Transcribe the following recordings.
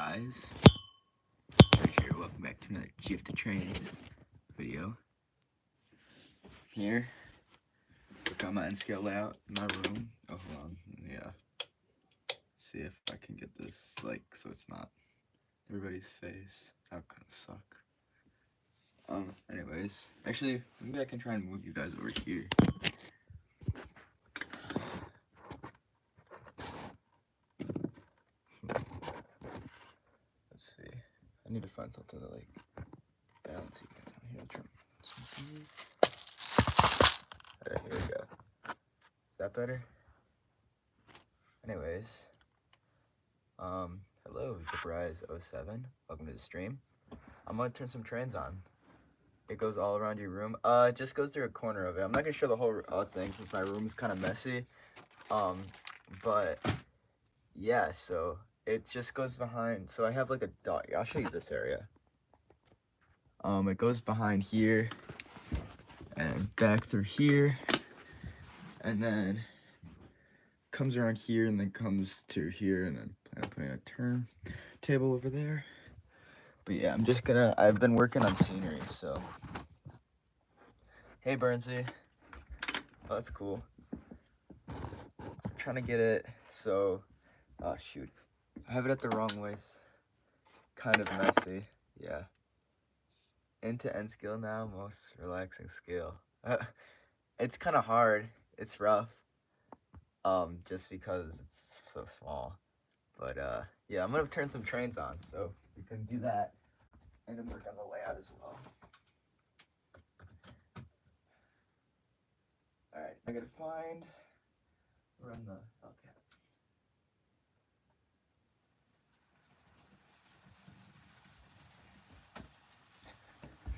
guys? George here. Welcome back to another GIF to Trains video. Here, look on my N-scale layout in my room. Oh, hold on. Yeah. See if I can get this, like, so it's not everybody's face. That would kind of suck. Anyways. Actually, maybe I can try and move you guys over here. Let's see. I need to find something to, like, balance you guys on here. Alright, here we go. Is that better? Anyways. Hello, Jibrise07. Welcome to the stream. I'm gonna turn some trains on. It goes all around your room. It just goes through a corner of it. I'm not gonna show the whole thing since my room is kind of messy. But yeah, so it just goes behind. So I have like a dot. I'll show you this area. It goes behind here and back through here, and then comes around here and then comes to here, and then I'm putting a turntable over there. But yeah, I've been working on scenery, so. Hey, Burnsy. Oh, that's cool. I'm trying to get it so, oh shoot. I have it at the wrong way. Kind of messy, yeah. Into N scale now, most relaxing scale. It's kind of hard, it's rough. Just because it's so small. But yeah, I'm gonna turn some trains on, so we can do that and then work on the layout as well. Alright, I gotta run the LCAP.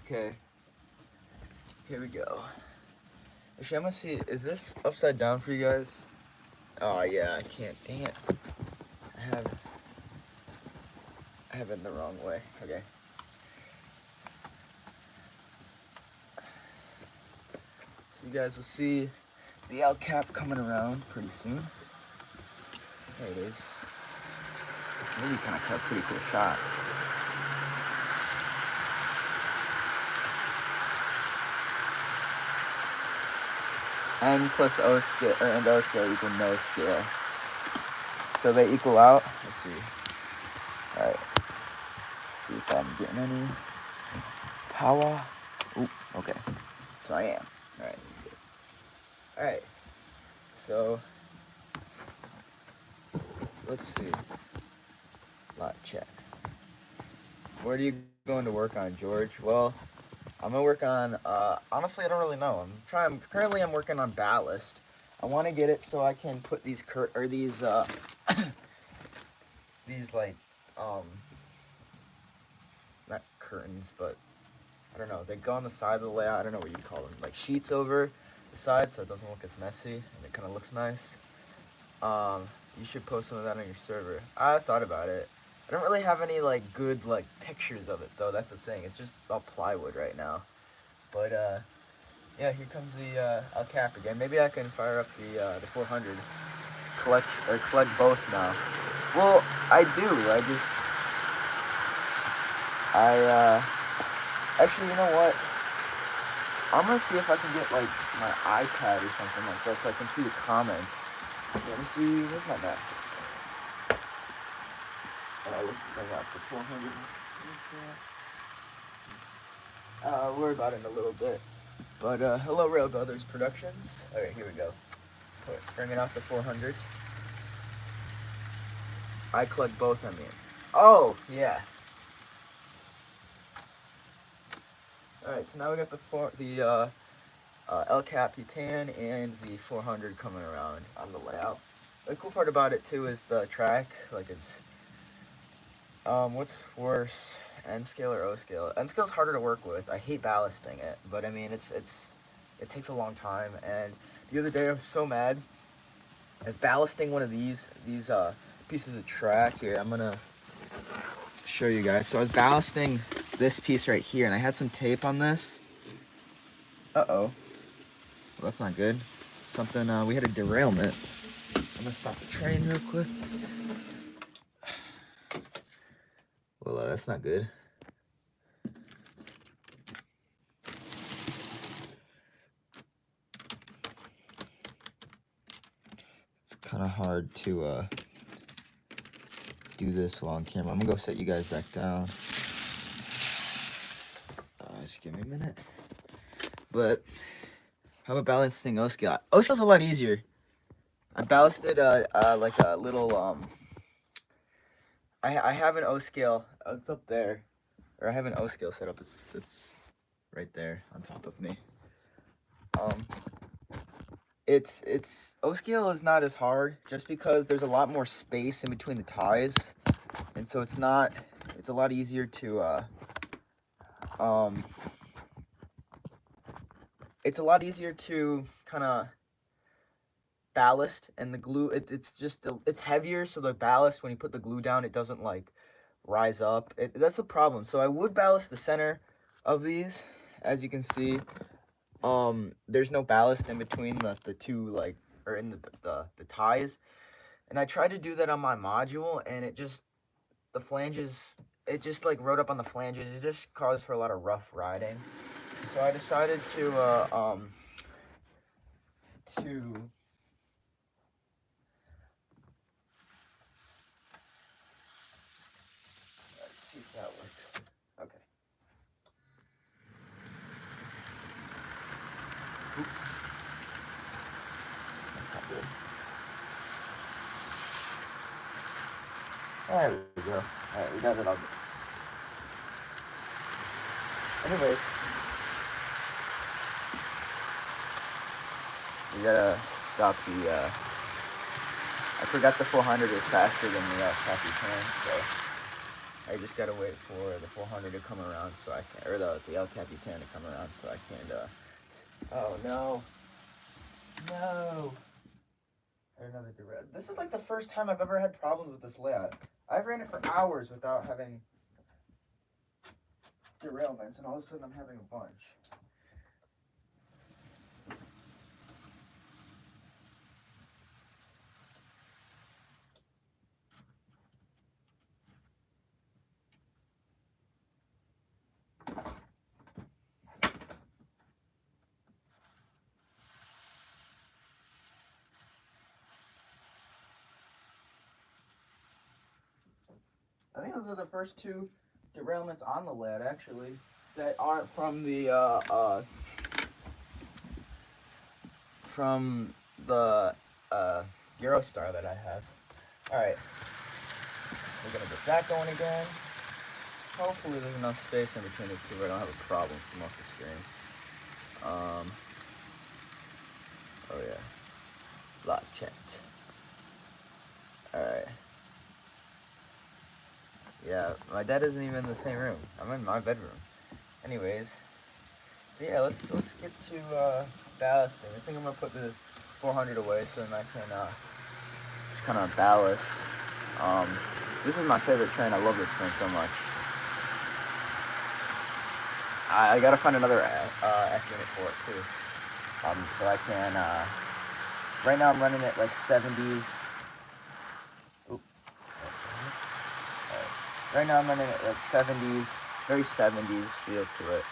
Okay, here we go. Actually, I'm gonna see, is this upside down for you guys? Oh yeah, I can't, dang it. I have it in the wrong way, okay. So you guys will see the LCAP coming around pretty soon. There it is. Really kind of cut a pretty cool shot. N plus O scale, or and O scale equal no scale. So they equal out. Let's see. Alright. See if I'm getting any power. Ooh, okay. So I am. Alright, that's good. Alright. So let's see. Lot check. What are you going to work on, George? Well, I'm gonna work on honestly I don't really know. Currently I'm working on ballast. I wanna get it so I can put these these like not curtains, but I don't know, they go on the side of the layout, I don't know what you call them, like sheets over the side so it doesn't look as messy and it kinda looks nice. You should post some of that on your server. I thought about it. I don't really have any like good like pictures of it though, that's the thing. It's just all plywood right now. But yeah, here comes the LCAP again. Maybe I can fire up the 400. Collect both now. Well, I do. Actually, you know what? I'm gonna see if I can get like my iPad or something like that so I can see the comments. Let me see, where's my map? Let's bring out the 400. I'll worry about it in a little bit. But hello, Rail Brothers Productions. Alright, here we go. Bringing out the 400. I collect both, I mean. Oh, yeah. Alright, so now we got the LCAP Butan and the 400 coming around on the layout. The cool part about it too is the track, like it's what's worse, N scale or O scale? N scale is harder to work with. I hate ballasting it, but I mean it takes a long time. And the other day I was so mad. I was ballasting one of these pieces of track here. I'm gonna show you guys. So I was ballasting this piece right here, and I had some tape on this. Well, that's not good. Something we had a derailment. I'm gonna stop the train real quick. that's not good. It's kind of hard to do this while on camera. I'm gonna go set you guys back down. Just give me a minute. But how about balancing O scale? O scale's a lot easier. I ballasted like a little I have an O scale. It's up there, or I have an O scale set up. It's right there on top of me. It's O scale is not as hard just because there's a lot more space in between the ties, and so it's a lot easier to it's a lot easier to kind of ballast, and the glue it's heavier, so the ballast, when you put the glue down, it doesn't like rise up. That's the problem. So I would ballast the center of these. As you can see, there's no ballast in between the two, like, or in the ties, and I tried to do that on my module, and the flanges, it just like rode up on the flanges. It just caused for a lot of rough riding. So I decided to let's see if that works. Okay. Oops. That's not good. There we go. Alright, we got it all good. Anyways, we gotta stop the, I forgot the 400 is faster than the crappy turn, so I just gotta wait for the 400 to come around so I can, or the El Capitan to come around so I can, oh no. No. Another derail. This is like the first time I've ever had problems with this layout. I've ran it for hours without having derailments, and all of a sudden I'm having a bunch. I think those are the first two derailments on the layout, actually, that aren't from the Eurostar that I have. Alright. We're gonna get that going again. Hopefully there's enough space in between the two where I don't have a problem for most of the screen. Oh yeah. Live chat. Alright. Yeah, my dad isn't even in the same room. I'm in my bedroom. Anyways, so yeah, let's get to ballasting. I think I'm gonna put the 400 away so then I can just kind of ballast. This is my favorite train. I love this train so much. I gotta find another F unit for it too. So I can. Right now I'm running it like 70s. Right now I'm running it like 70s, very 70s feel to it.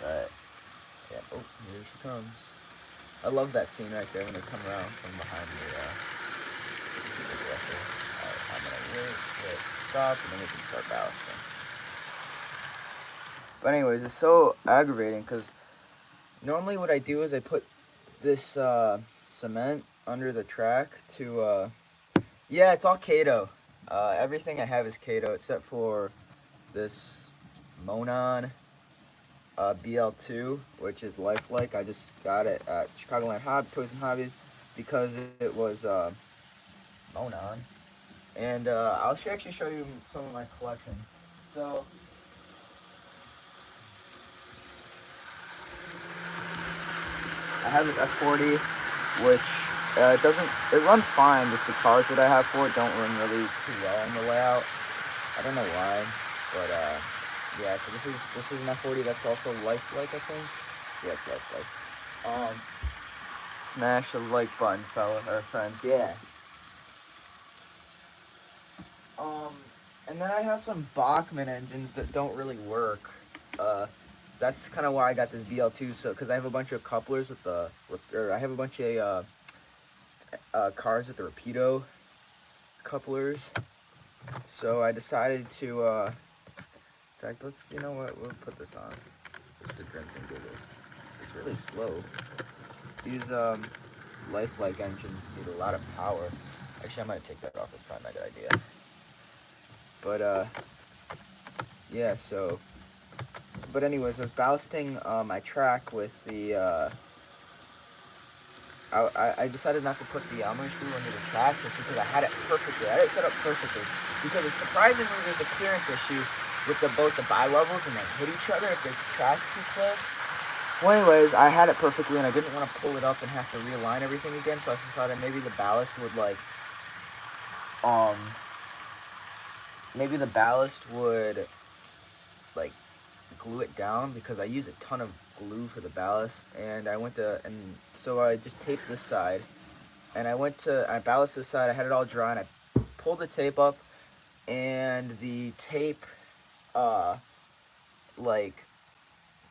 But yeah, oh, here she comes. I love that scene right there when they come around from behind the aggressor. Alright, I'm gonna wait, stop, and then we can start ballasting. But anyways, it's so aggravating because normally what I do is I put this cement under the track to yeah, it's all Kato. Everything I have is Kato except for this Monon BL2, which is lifelike. I just got it at Chicagoland Toys and Hobbies because it was Monon. And I'll actually show you some of my collection. So I have this F40, which it runs fine, just the cars that I have for it don't run really too well in the layout. I don't know why, but yeah, so this is an F40 that's also lifelike, I think. Yeah, it's lifelike. Smash the like button, friends, yeah. And then I have some Bachmann engines that don't really work. That's kind of why I got this BL2. So, because I have a bunch of couplers with or I have a bunch of cars with the Rapido couplers. So I decided to, in fact, you know what, we'll put this on. Just to drink and do this. It's really slow. These, lifelike engines need a lot of power. Actually, I might take that off. It's probably not a good idea. But, yeah, so, but anyways, I was ballasting, my track with the, I decided not to put the Elmer screw under the track just because I had it perfectly. I had it set up perfectly. Because surprisingly, there's a clearance issue with both the bi-levels, and they hit each other if the track's too close. Well, anyways, I had it perfectly, and I didn't want to pull it up and have to realign everything again, so I decided maybe the ballast would, like, glue it down, because I use a ton of glue for the ballast, and so I just taped this side, and I ballasted this side, I had it all dry, and I pulled the tape up, and the tape,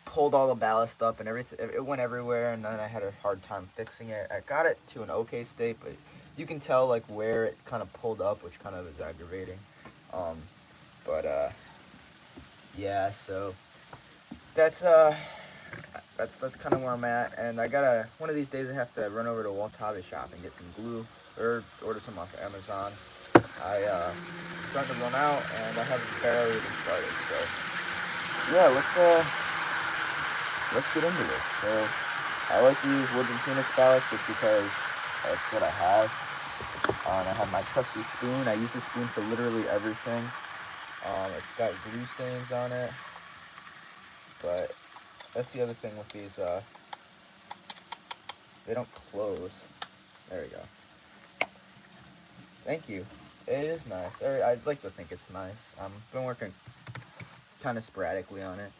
pulled all the ballast up and everything. It went everywhere, and then I had a hard time fixing it. I got it to an okay state, but you can tell like where it kind of pulled up, which kind of is aggravating. Yeah, so that's kind of where I'm at, and one of these days I have to run over to Walt's Hobby Shop and get some glue, or order some off Amazon. Starting to run out, and I haven't barely even started, so yeah, let's get into this. So I like to use Woodland Phoenix ballast just because that's what I have. And I have my trusty spoon. I use this spoon for literally everything. It's got glue stains on it, but that's the other thing with these. They don't close. There we go. Thank you. It is nice. I'd like to think it's nice. Been working kind of sporadically on it.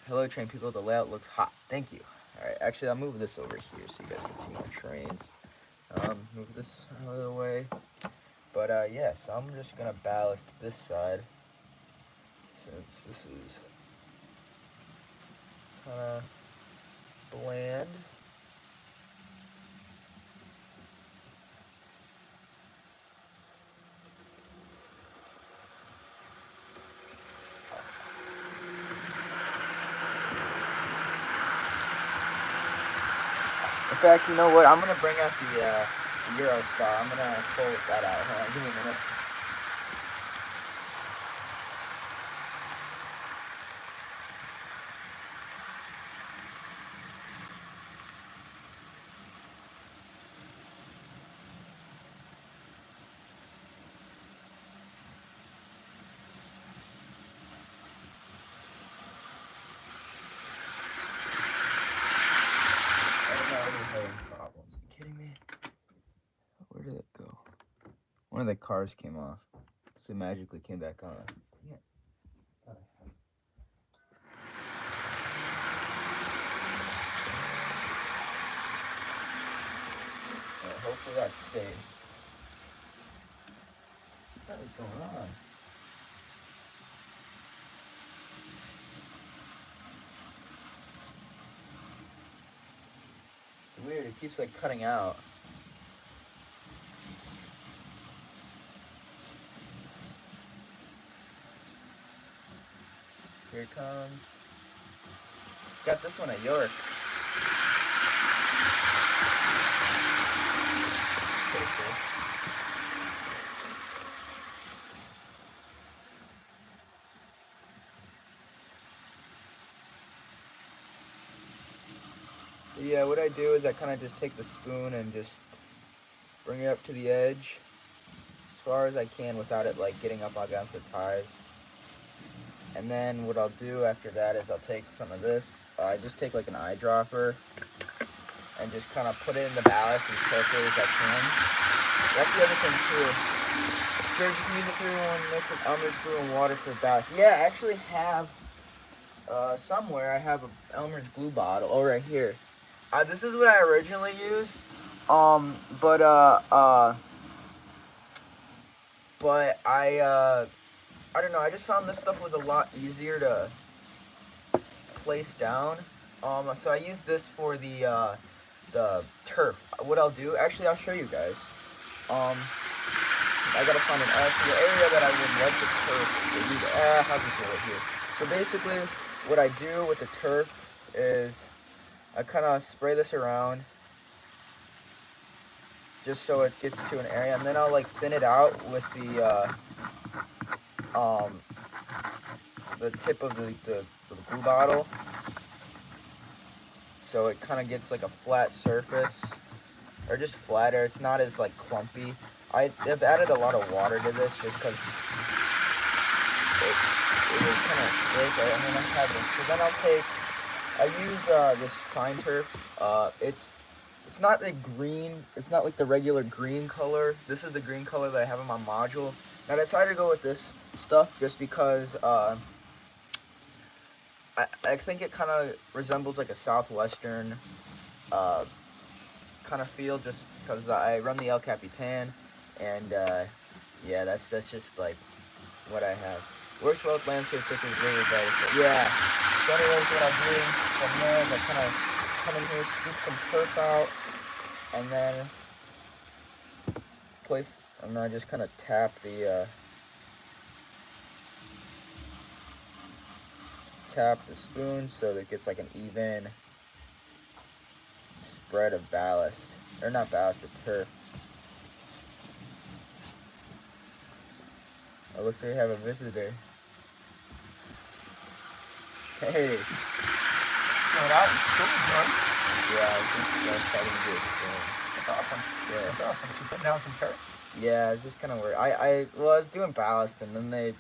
Hello, train people. The layout looks hot. Thank you. Alright, actually, I'll move this over here so you guys can see more trains. Move this out of the way. But, yeah, so I'm just going to ballast this side, since this is kind of bland. In fact, you know what? I'm going to bring out the Eurostar. I'm going to pull that out. Hold on, give me a minute. Problems. Are you kidding me? Where did it go? One of the cars came off. So it magically came back on. Yeah. Hopefully that stays. What is going on? It's weird, it keeps like cutting out. Here it comes. Got this one at York. Pretty cool. Yeah, what I do is I kind of just take the spoon and just bring it up to the edge as far as I can without it like getting up against the ties. And then what I'll do after that is I'll take some of this. I just take like an eyedropper and just kind of put it in the ballast as carefully as I can. That's the other thing too. George, you can use it for everyone. Mix with Elmer's glue and water for ballast. Yeah, I actually have somewhere I have a Elmer's glue bottle. Oh, right here. This is what I originally used. But but I don't know. I just found this stuff was a lot easier to place down. So I use this for the turf. What I'll do, actually, I'll show you guys. I gotta find an actual area that I would like the turf to use. How do you do it here? So basically, what I do with the turf is I kind of spray this around just so it gets to an area, and then I'll like thin it out with the tip of the glue bottle, so it kind of gets like a flat surface, or just flatter. It's not as like clumpy. I've added a lot of water to this just because it was kind of thick. I mean, I'm having. So then I use this fine turf. It's not the green. It's not like the regular green color. This is the green color that I have in my module. And I decided to go with this stuff just because I think it kind of resembles like a southwestern kind of feel, just because I run the El Capitan, and yeah, that's just like what I have. Works well with landscape pictures, really better. So, yeah. So anyways, what I'm doing from there is I kind of come in here, scoop some turf out, and then I just kind of tap the spoon so that it gets like an even spread of ballast, or not ballast, but turf. It looks like we have a visitor. Hey. Oh, that was cool, man. Yeah, I was just starting to do it. That's awesome. Yeah. That's awesome. So you putting down some turf? Yeah, it's just kind of weird. I was doing ballast, and then they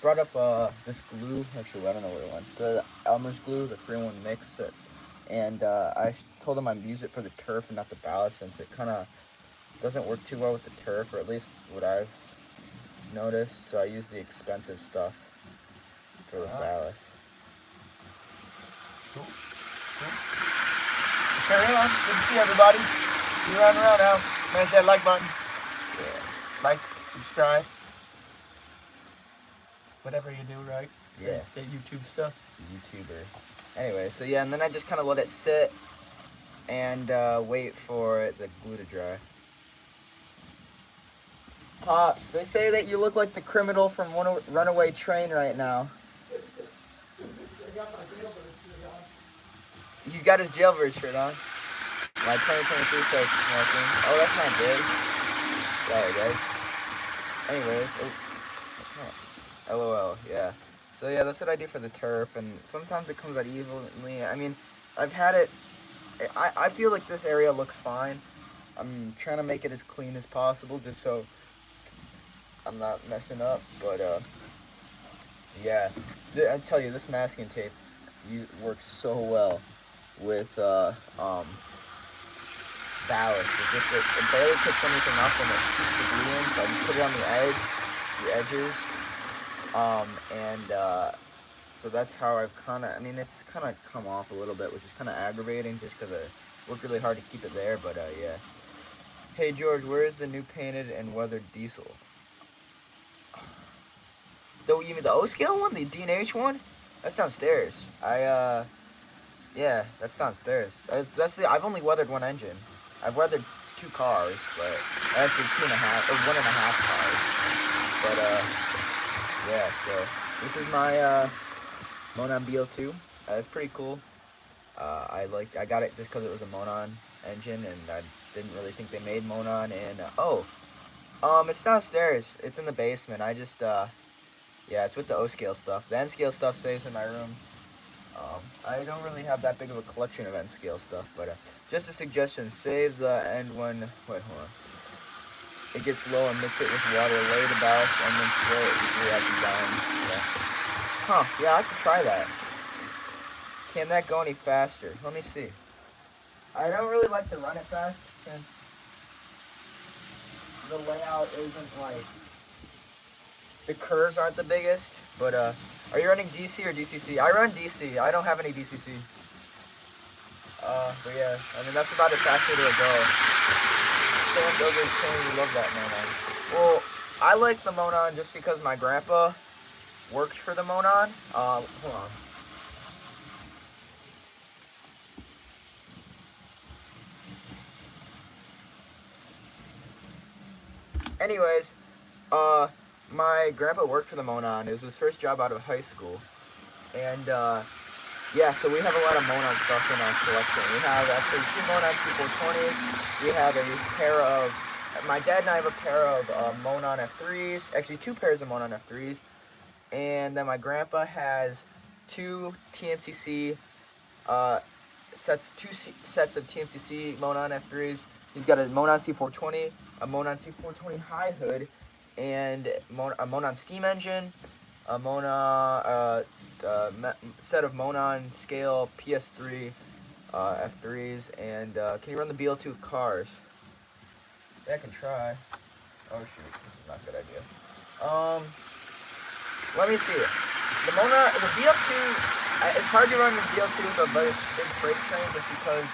brought up this glue. Actually, I don't know where it went. The Elmer's glue, the 3-in-1 mix. And I told them I'd use it for the turf and not the ballast, since it kind of doesn't work too well with the turf, or at least what I've noticed. So I use the expensive stuff for the ballast. Cool. Carry on. Good to see everybody. See you around the roundhouse. Smash that like button. Yeah. Like, subscribe. Whatever you do, right? Yeah. That YouTube stuff. YouTuber. Anyway, so yeah, and then I just kind of let it sit and wait for the glue to dry. Pops, they say that you look like the criminal from Runaway Train right now. He's got his jailbird shirt on. My 2023 starts smoking. Oh, that's not good. Sorry, guys. Anyways, oh, LOL, yeah. So yeah, that's what I do for the turf, and sometimes it comes out evenly. I mean, I've had it. I feel like this area looks fine. I'm trying to make it as clean as possible, just so I'm not messing up. But yeah, I tell you, this masking tape works so well with ballast. It barely picks anything up, and it keeps the glue in. So I just put it on the edges. So that's how I've it's kind of come off a little bit, which is kind of aggravating, just because I worked really hard to keep it there, but yeah. Hey George, where is the new painted and weathered diesel? You mean the O-scale one? The D&H one? That's downstairs. Yeah, that's downstairs. I've only weathered one engine. I've weathered 2 cars, but actually 2.5, or 1.5 cars. But, yeah, so this is my Monon BL2. It's pretty cool. I got it just because it was a Monon engine, and I didn't really think they made Monon. And it's downstairs. It's in the basement. Yeah, it's with the O-scale stuff. The N-scale stuff stays in my room. I don't really have that big of a collection of N-scale stuff, but just a suggestion: save the end when hold on. It gets low and mix it with water, lay the ballast, and then spray it before you actually down. Yeah. Huh, yeah, I could try that. Can that go any faster? Let me see. I don't really like to run it fast, since the layout isn't like, the curves aren't the biggest, but are you running DC or DCC? I run DC. I don't have any DCC. But yeah, that's about as fast as it'll go. Sam's over his chain, we love that, man. Well, I like the Monon just because my grandpa works for the Monon. Hold on. Anyways, my grandpa worked for the Monon. It was his first job out of high school. And, yeah, so we have a lot of Monon stuff in our collection. We have actually 2 Monon C420s. We have a pair of, my dad and I have a pair of Monon F3s. Actually, 2 pairs of Monon F3s. And then my grandpa has 2 TMCC sets of TMCC Monon F3s. He's got a Monon C420, a Monon C420 high hood, and a Monon steam engine, a Monon set of Monon scale PS3 F3s, and can you run the BL2 with cars? Yeah, I can try. Oh shoot, this is not a good idea. Let me see. The BL2. It's hard to run the BL2 with a big freight train just because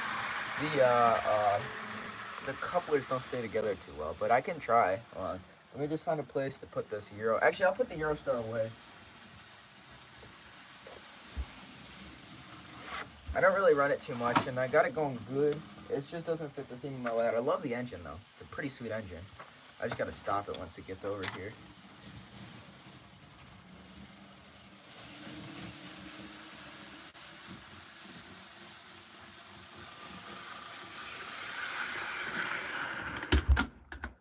the couplers don't stay together too well. But I can try. Hold on. Let me just find a place to put this Euro. Actually, I'll put the Eurostar away. I don't really run it too much, and I got it going good. It just doesn't fit the theme of my layout. I love the engine though. It's a pretty sweet engine. I just gotta stop it once it gets over here.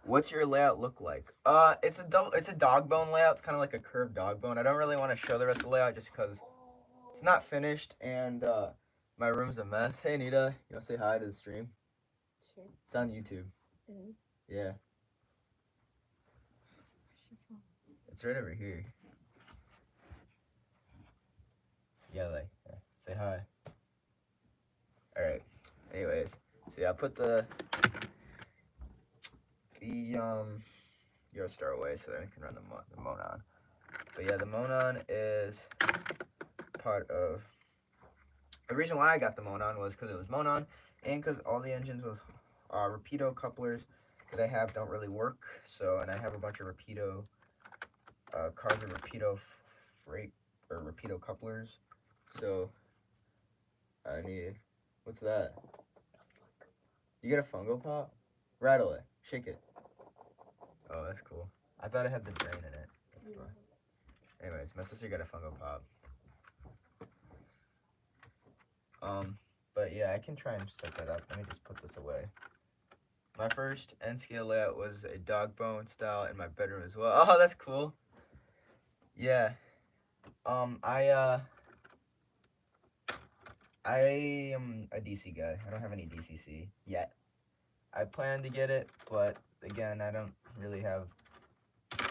What's your layout look like? It's a dog bone layout. It's kind of like a curved dog bone. I don't really want to show the rest of the layout just because it's not finished and my room's a mess. Hey Nita, you want to say hi to the stream? Sure. It's on YouTube. It is? Yeah. Where's she from? It's right over here. Yeah, say hi. Alright. Anyways, so yeah, I'll put the Eurostar away so that I can run the Monon. But yeah, the Monon is part of... The reason why I got the Monon was because it was Monon, and because all the engines with Rapido couplers that I have don't really work. So, and I have a bunch of Rapido cars with Rapido freight or Rapido couplers. So, I need... What's that? You get a Fungo Pop? Rattle it. Shake it. Oh, that's cool. I thought it had the drain in it. That's fine. Anyways, my sister got a Fungo Pop. But yeah, I can try and set that up. Let me just put this away. My first N-scale layout was a dog bone style in my bedroom as well. Oh, that's cool. Yeah. I am a DC guy. I don't have any DCC yet. I plan to get it, but again, I don't really have,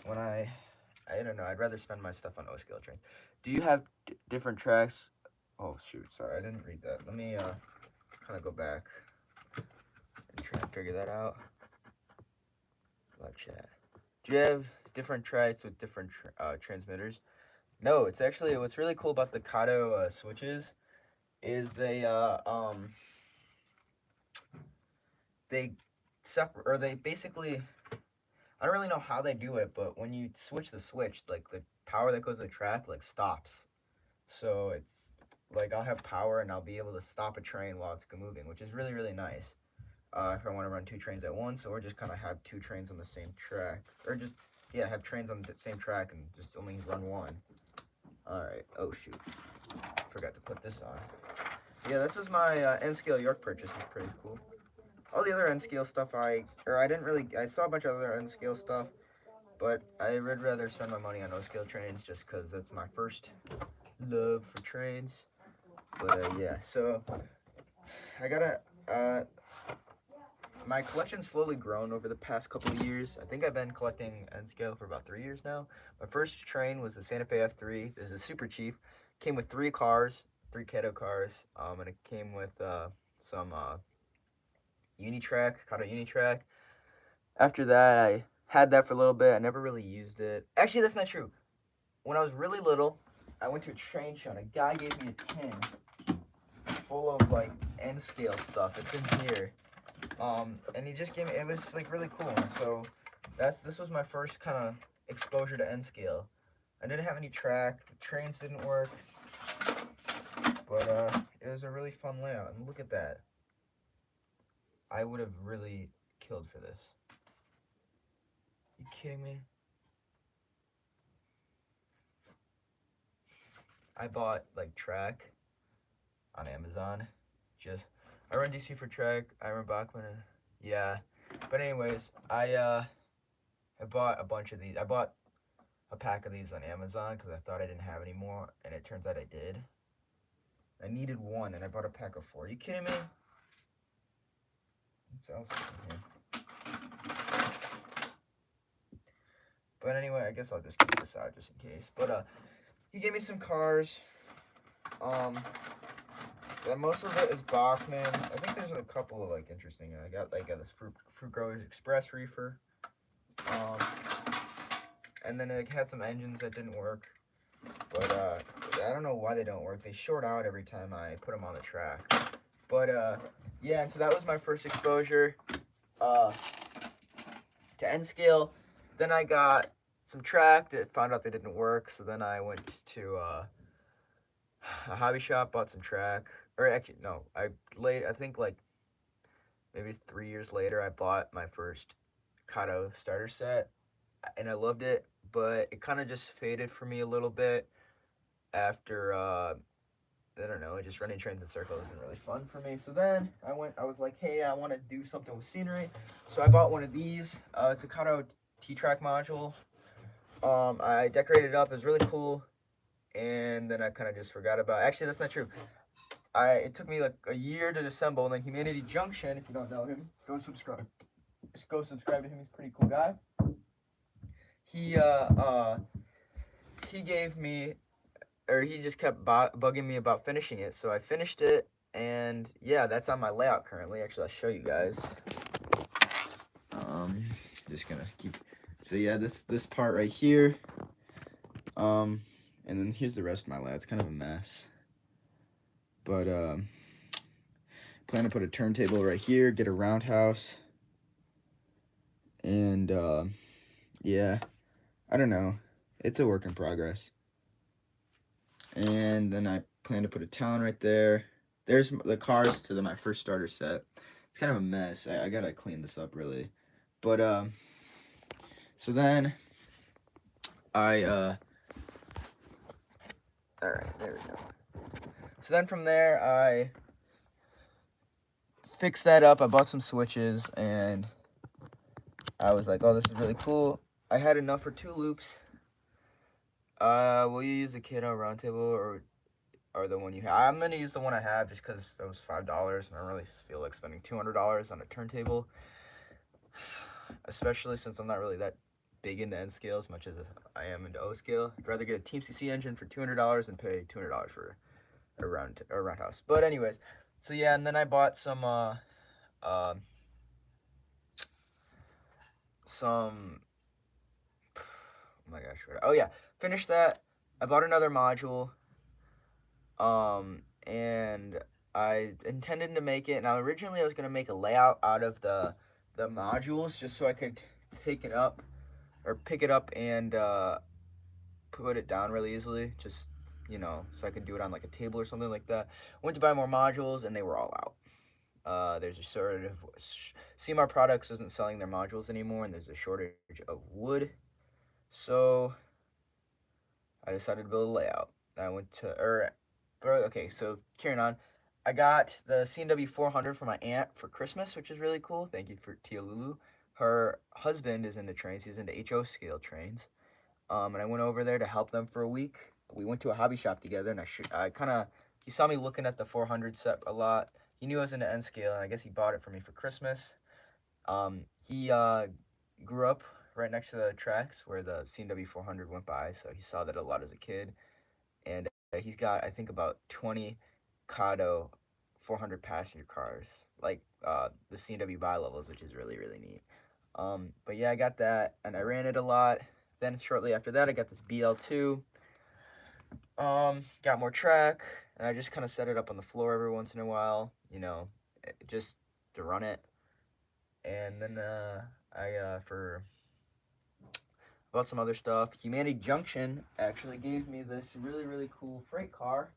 I don't know, I'd rather spend my stuff on O-scale trains. Do you have different tracks? Oh shoot, sorry, I didn't read that. Let me kind of go back and try and figure that out. Live chat. Do you have different tracks with different transmitters? No, it's actually, what's really cool about the Kato switches is they basically, I don't really know how they do it, but when you switch the switch, like the power that goes to the track like stops. So it's like I'll have power and I'll be able to stop a train while it's moving, which is really, really nice. If I want to run 2 trains at once, or just kind of have 2 trains on the same track, or just, yeah, have trains on the same track and just only run one. Alright, oh shoot, forgot to put this on. Yeah, this was my N-scale York purchase. It was pretty cool. All the other N-scale stuff I saw a bunch of other N-scale stuff, but I would rather spend my money on O-scale trains just because that's my first love for trains. But yeah, so I gotta, my collection's slowly grown over the past couple of years. I think I've been collecting N-scale for about 3 years now. My first train was the Santa Fe F3. This is super cheap. Came with 3 cars, 3 Kato cars, and it came with some Kato Unitrack. After that, I had that for a little bit. I never really used it. Actually, that's not true. When I was really little, I went to a train show and a guy gave me a tin full of like N-scale stuff. It's in here. And he just gave me, it was like really cool. And so this was my first kind of exposure to N scale. I didn't have any track. The trains didn't work, but it was a really fun layout. And look at that. I would have really killed for this. You kidding me? I bought like track on Amazon. Just I run DC for track. I run Bachman. Yeah, but anyways, I bought a bunch of these. I bought a pack of these on Amazon because I thought I didn't have any more, and it turns out I did. I needed one, and I bought a pack of 4. Are you kidding me? What else is in here? But anyway, I guess I'll just keep this out just in case. But he gave me some cars. Yeah, most of it is Bachman. I think there's a couple of like interesting. I got like this Fruit Growers Express reefer. And then it had some engines that didn't work. But I don't know why they don't work. They short out every time I put them on the track. But yeah, and so that was my first exposure to N scale. Then I got some track that found out they didn't work. So then I went to a hobby shop, bought some track. Or actually, no, I think like maybe 3 years later, I bought my first Kato starter set, and I loved it. But it kind of just faded for me a little bit after I don't know, just running trains in circles isn't really fun for me. So then I was like, hey, I want to do something with scenery. So I bought one of these. It's a Kato T-Track module. I decorated it up. It was really cool. And then I kind of just forgot about it. Actually, that's not true. It took me like a year to assemble. And then Humanity Junction, if you don't know him, go subscribe. Just go subscribe to him. He's a pretty cool guy. He gave me, or he just kept bugging me about finishing it. So I finished it, and yeah, that's on my layout currently. Actually, I'll show you guys. Just gonna keep. So yeah, this part right here. And then here's the rest of my layout. It's kind of a mess, but plan to put a turntable right here. Get a roundhouse, and yeah, I don't know. It's a work in progress. And then I plan to put a town right there. There's the cars to my first starter set. It's kind of a mess. I gotta clean this up really. But so then I all right, there we go. So then from there I fixed that up. I bought some switches and I was like, oh, this is really cool. I had enough for 2 loops. Will you use the Kato roundtable or the one you have? I'm gonna use the one I have just because it was $5, and I don't really feel like spending $200 on a turntable, especially since I'm not really that big into N scale as much as I am into O scale. I'd rather get a Team CC engine for $200 and pay $200 for a roundhouse. But anyways, so yeah, and then I bought some oh my gosh, oh yeah, finished that. I bought another module. And I intended to make it. Now, originally, I was gonna make a layout out of the modules just so I could take it up or pick it up and put it down really easily. Just so I could do it on like a table or something like that. Went to buy more modules and they were all out. There's a sort of CMR Products isn't selling their modules anymore, and there's a shortage of wood. So I decided to build a layout. I went to okay, so carrying on. I got the CNW 400 for my aunt for Christmas, which is really cool. Thank you for Tia Lulu. Her husband is into trains. He's into HO scale trains. And I went over there to help them for a week. We went to a hobby shop together, and I kind of, he saw me looking at the 400 set a lot. He knew I was into N scale, and I guess he bought it for me for Christmas. He grew up right next to the tracks where the CNW 400 went by, so he saw that a lot as a kid. And he's got, I think, about 20 Kato 400 passenger cars, like the CNW bi-levels, which is really, really neat. But yeah, I got that, and I ran it a lot. Then shortly after that, I got this BL2. Got more track, and I just kind of set it up on the floor every once in a while, just to run it. And then for Bought some other stuff. Humanity Junction actually gave me this really, really cool freight car.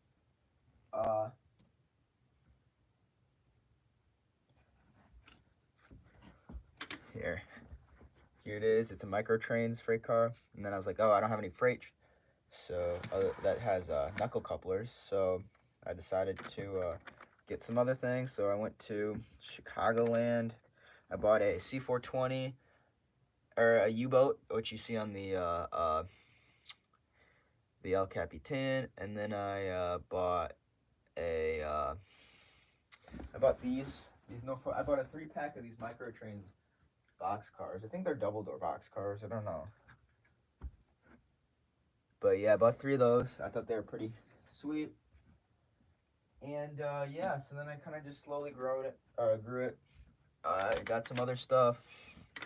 Here. Here it is. It's a Microtrains freight car. And then I was like, oh, I don't have any freight. So that has knuckle couplers. So I decided to get some other things. So I went to Chicagoland. I bought a C420 or a U-boat, which you see on the El Capitan, and then I bought a I bought these I bought a 3-pack of these Microtrains box cars. I think they're double door box cars. I don't know. But yeah, I bought 3 of those. I thought they were pretty sweet. And yeah, so then I kind of just slowly grew it. I got some other stuff,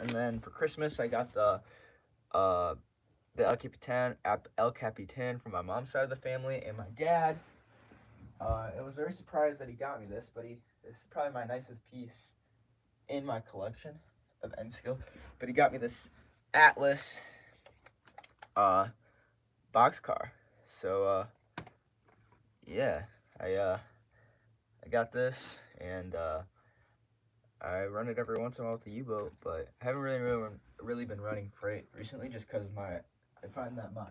and then for Christmas I got the El Capitan from my mom's side of the family, and my dad. I was very surprised that he got me this, but this is probably my nicest piece in my collection of N skill. But he got me this Atlas boxcar. So yeah, I got this, and I run it every once in a while with the U-boat, but I haven't really been running freight recently, just because I find that my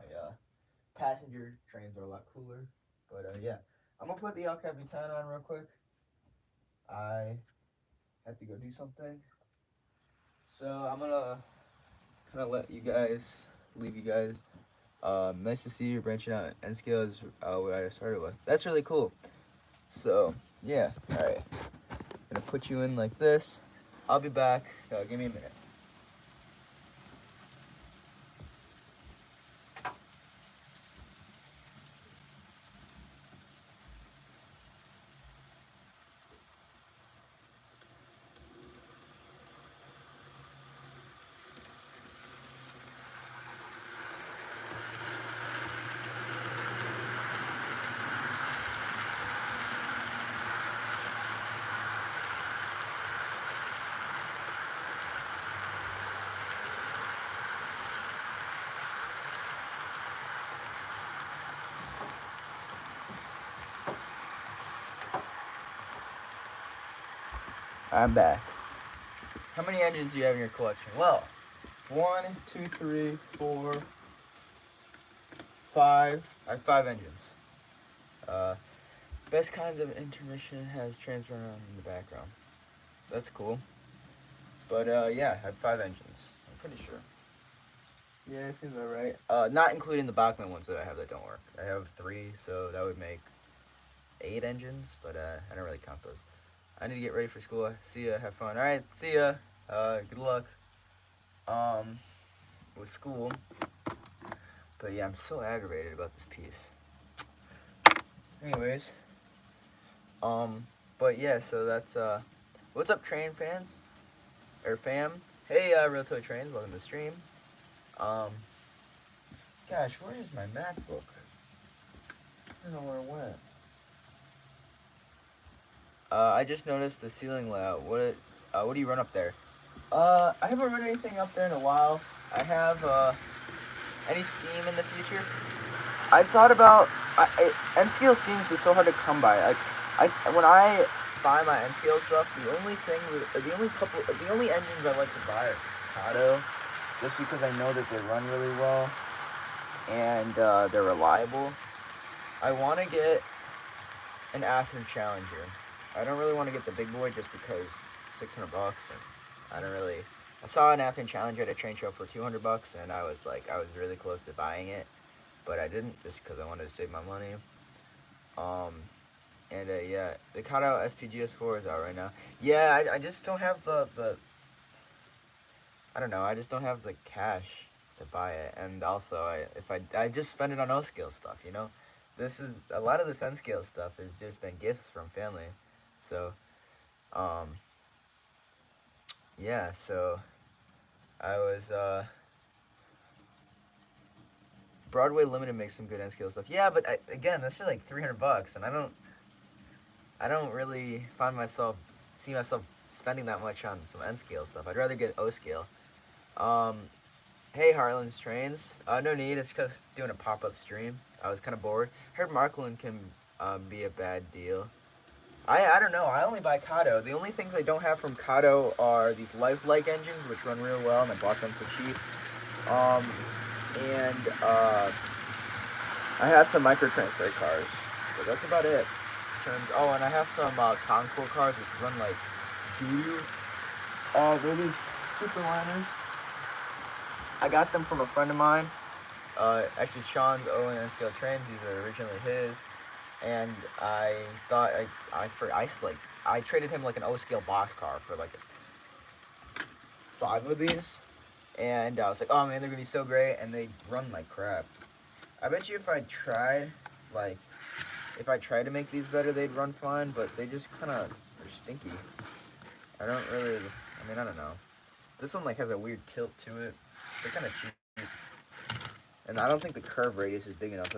passenger trains are a lot cooler. But yeah, I'm gonna put the El Capitan on real quick. I have to go do something, so I'm gonna kind of leave you guys. Nice to see you branching out. N scale is what I started with. That's really cool. So yeah, all right. Gonna put you in like this. I'll be back. Give me a minute. I'm back. How many engines do you have in your collection? Well, 1, 2, 3, 4, 5. I have 5 engines. Best kinds of intermission has transfer on in the background. That's cool. But yeah, I have 5 engines. I'm pretty sure. Yeah, it seems alright. Not including the Bachmann ones that I have that don't work. I have 3, so that would make 8 engines, but I don't really count those. I need to get ready for school. See ya. Have fun. All right. See ya. Good luck. With school. But yeah, I'm so aggravated about this piece. Anyways. But yeah. So that's what's up, train fans or fam? Hey, Real Toy Trains. Welcome to the stream. Gosh, where is my MacBook? I don't know where it went. I just noticed the ceiling layout. What do you run up there? I haven't run anything up there in a while. I have any Steam in the future. I've thought about N-Scale Steam is just so hard to come by. When I buy my N-Scale stuff, the only engines I like to buy are Kato, just because I know that they run really well and they're reliable. I want to get an Athearn Challenger. I don't really want to get the big boy just because it's $600 and I saw an Athearn Challenger at a train show for $200 and I was really close to buying it, but I didn't just because I wanted to save my money. Yeah, the Kato SPGS4 is out right now. Yeah, I just don't have I don't know, I just don't have the cash to buy it, and also I just spend it on O-scale stuff, you know? This is a lot of this N-scale stuff has just been gifts from family. So, yeah, so I was, Broadway Limited makes some good N-scale stuff. Yeah, but again, that's just like $300, and I don't really see myself spending that much on some N-scale stuff. I'd rather get O-scale. Hey, Harlan's Trains. No need. It's because doing a pop-up stream. I was kind of bored. Heard Markland can be a bad deal. I don't know. I only buy Kato. The only things I don't have from Kato are these lifelike engines, which run real well, and I bought them for cheap. And I have some microtransfer cars, but that's about it. And I have some Concours cars, which run like doo-doo. They're these Superliners. I got them from a friend of mine. Actually, Sean's Owen and Scale Trains. These are originally his, and I thought I traded him like an O scale box car for like 5 of these, and I was like, oh man, they're gonna be so great, and they run like crap. I bet you if I tried to make these better, they'd run fine, but they just kind of they're stinky. I don't know. This one like has a weird tilt to it. They're kind of cheap, and I don't think the curve radius is big enough.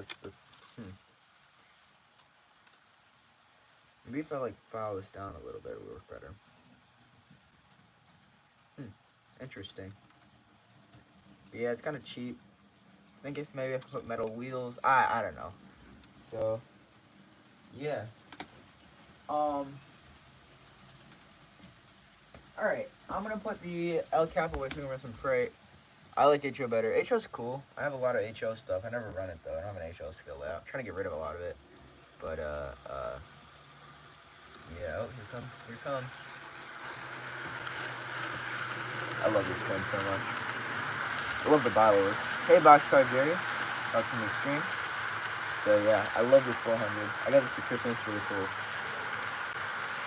Maybe if I like file this down a little bit, it would work better. Interesting. But yeah, it's kind of cheap. I think if maybe I put metal wheels, I don't know. So yeah. All right. I'm gonna put the El Capo with run some freight. I like HO better. HO's cool. I have a lot of HO stuff. I never run it though. I don't have an HO skill layout. I'm trying to get rid of a lot of it. But yeah. Oh, here comes. I love this train so much. I love the bottles. Hey, Boxcar Jerry. Welcome to the stream. So yeah, I love this 400. I got this for Christmas. Really cool.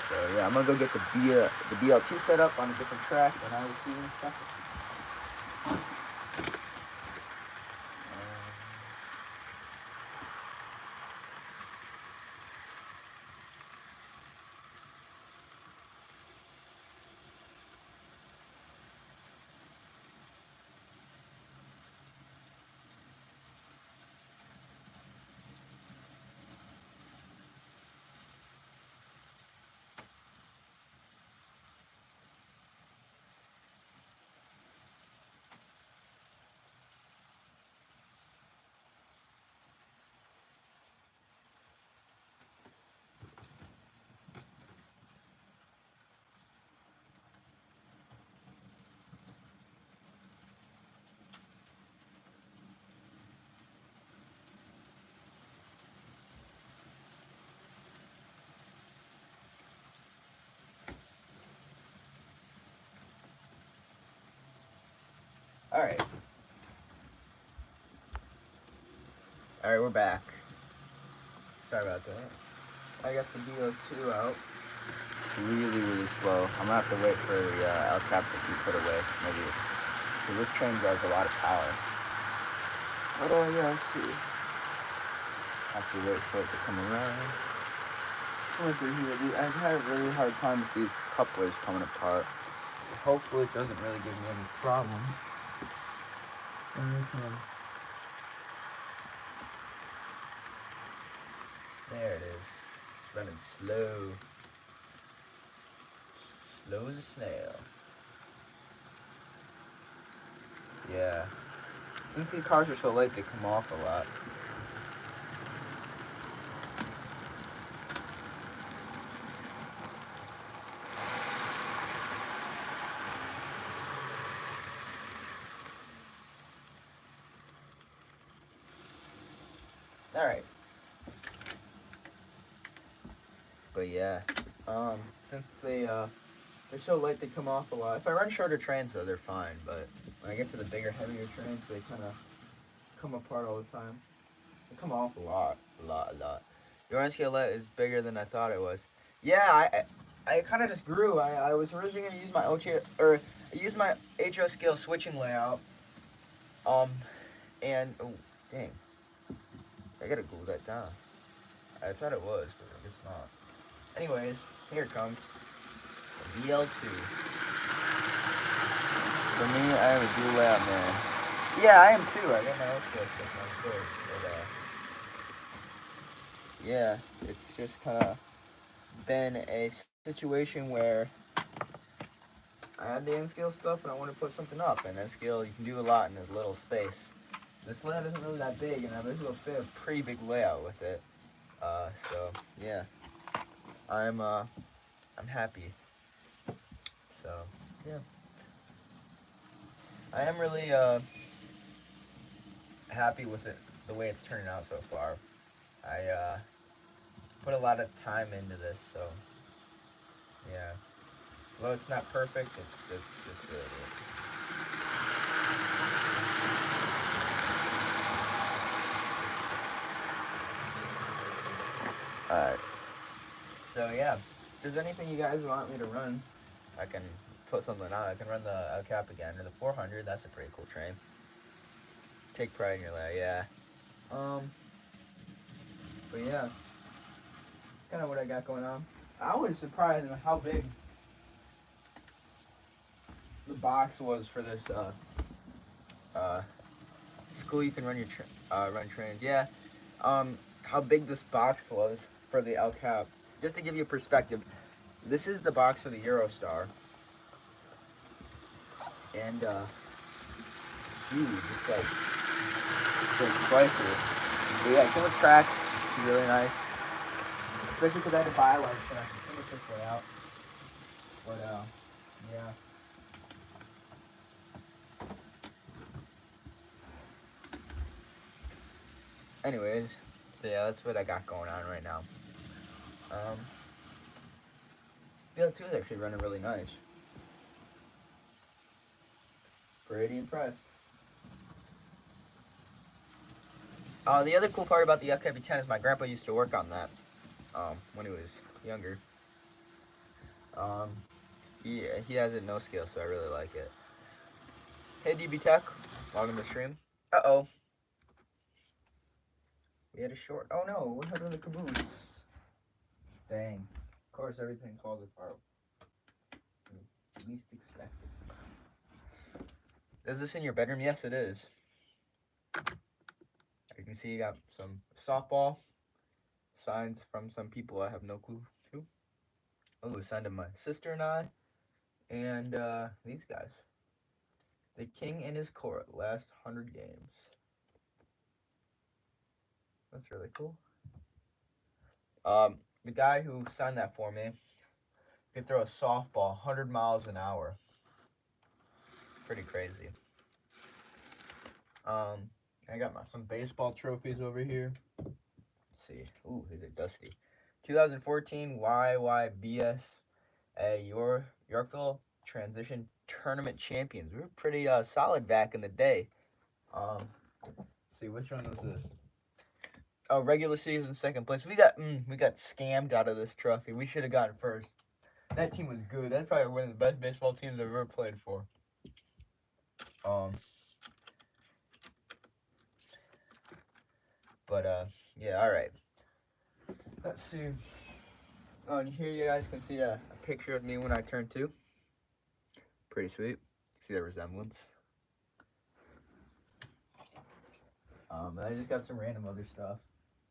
So yeah, I'm gonna go get the BL2 set up on a different track, and I will see you in a second. Alright. Alright, we're back. Sorry about that. I got the BO2 out. It's really, really slow. I'm gonna have to wait for the El Cap to be put away, maybe. Because this train drives a lot of power. But yeah, let's see. Have to wait for it to come around. I've had a really hard time with these couplers coming apart. Hopefully it doesn't really give me any problems. There it is. It's running slow. Slow as a snail. Yeah. Since these cars are so late, they come off a lot. Alright. But yeah. Since they're so light, they come off a lot. If I run shorter trains, though, they're fine. But when I get to the bigger, heavier trains, they kind of come apart all the time. They come off a lot. Your run scale is bigger than I thought it was. Yeah, I kind of just grew. I was originally going to use my I used my HO scale switching layout. And, oh, dang. I gotta glue that down. I thought it was, but I guess not. Anyways, here it comes. BL2. For me, I have a dual layout, man. Yeah, I am too. I got my own scale stuff downstairs. But, yeah, it's just kind of been a situation where I had the N-scale stuff and I want to put something up. And N-scale, you can do a lot in a little space. This layout isn't really that big, and I'm able to fit a pretty big layout with it. So yeah, I'm happy. So yeah, I am really happy with it, the way it's turning out so far. I put a lot of time into this, so yeah. Although it's not perfect, it's really good. Alright. So yeah, if there's anything you guys want me to run, I can put something on. I can run the El Cap again, or the 400. That's a pretty cool train. Take pride in your lay, yeah. But yeah, kind of what I got going on. I was surprised at how big the box was for this school. You can run your run trains. Yeah. How big this box was for the El Cap. Just to give you a perspective, this is the box for the Eurostar, and it's huge. It's like priceless. But yeah, it came with track. It's really nice, especially because I had to buy like to finish this layout. But yeah. Anyways, so yeah, that's what I got going on right now. BL2 is actually running really nice. Pretty impressed. The other cool part about the LKB10 is my grandpa used to work on that when he was younger. He has it no scale, so I really like it. Hey DB Tech, welcome to the stream. Uh-oh. We had a short. Oh no, what happened to the caboose? Dang. Of course, everything falls apart. Least expected. Is this in your bedroom? Yes, it is. You can see you got some softball signs from some people I have no clue who. Oh, signed to my sister and I. And these guys. The King in his court, last 100 games. That's really cool. The guy who signed that for me could throw a softball 100 miles an hour. Pretty crazy. I got some baseball trophies over here. Let's see. Ooh, these are dusty. 2014 YYBS Yorkville Transition Tournament Champions. We were pretty solid back in the day. Let's see, which one was this? Oh, regular season second place. We got scammed out of this trophy. We should have gotten first. That team was good. That's probably one of the best baseball teams I've ever played for. But yeah, all right. Let's see. Oh, and here you guys can see a picture of me when I turned 2. Pretty sweet. See the resemblance. And I just got some random other stuff,